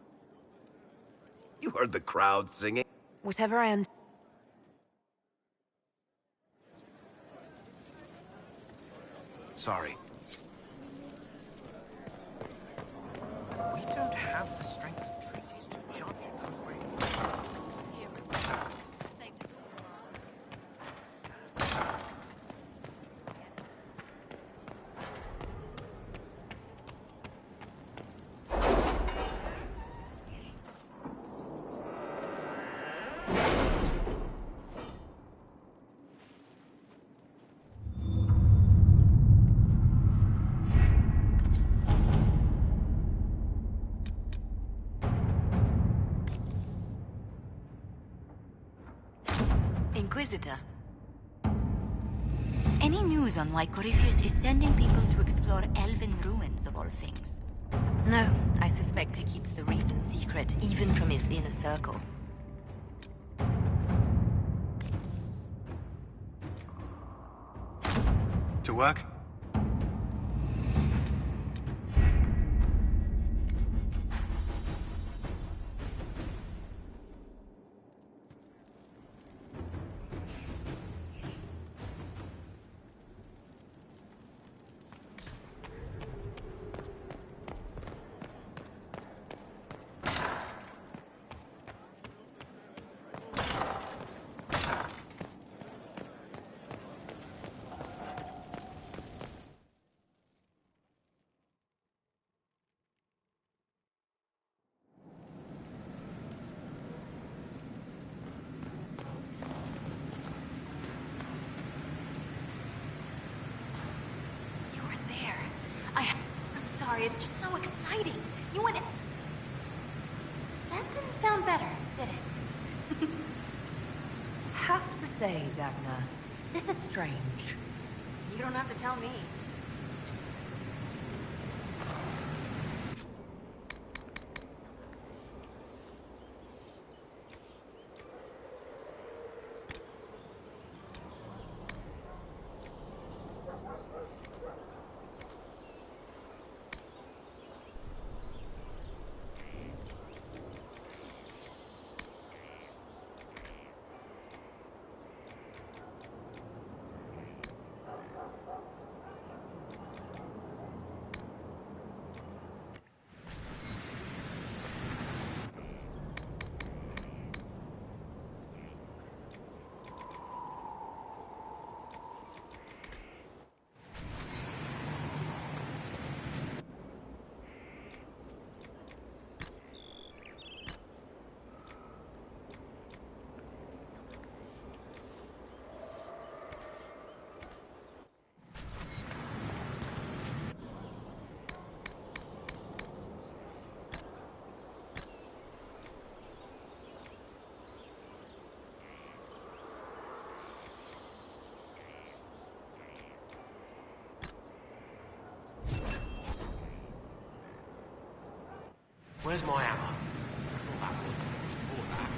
You heard the crowd singing. Whatever I am... Sorry. We don't have the strength of treaties to judge a true race. Inquisitor. Any news on why Corypheus is sending people to explore elven ruins of all things? No, I suspect he keeps the reason secret, even from his inner circle. To work? It's just so exciting. You went... That didn't sound better, did it? Have to say, Dagna, this is strange. You don't have to tell me. Where's my hammer? Not that one. Or that.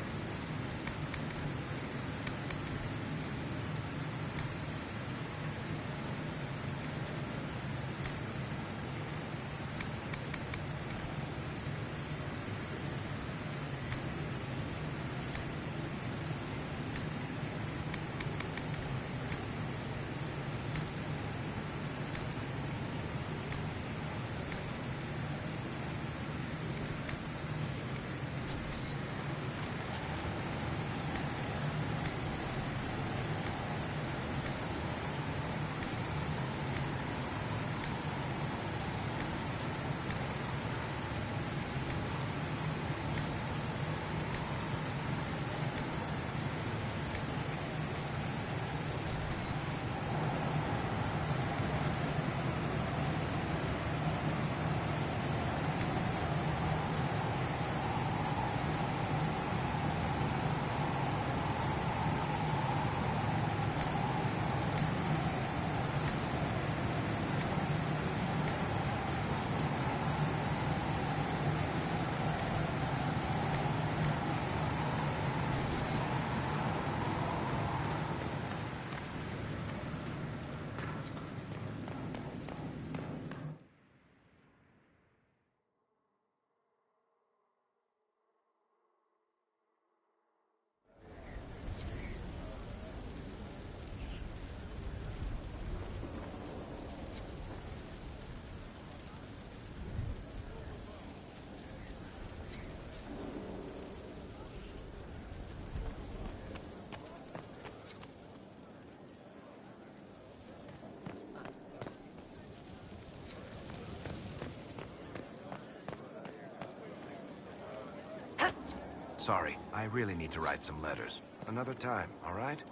Sorry, I really need to write some letters. Another time, all right?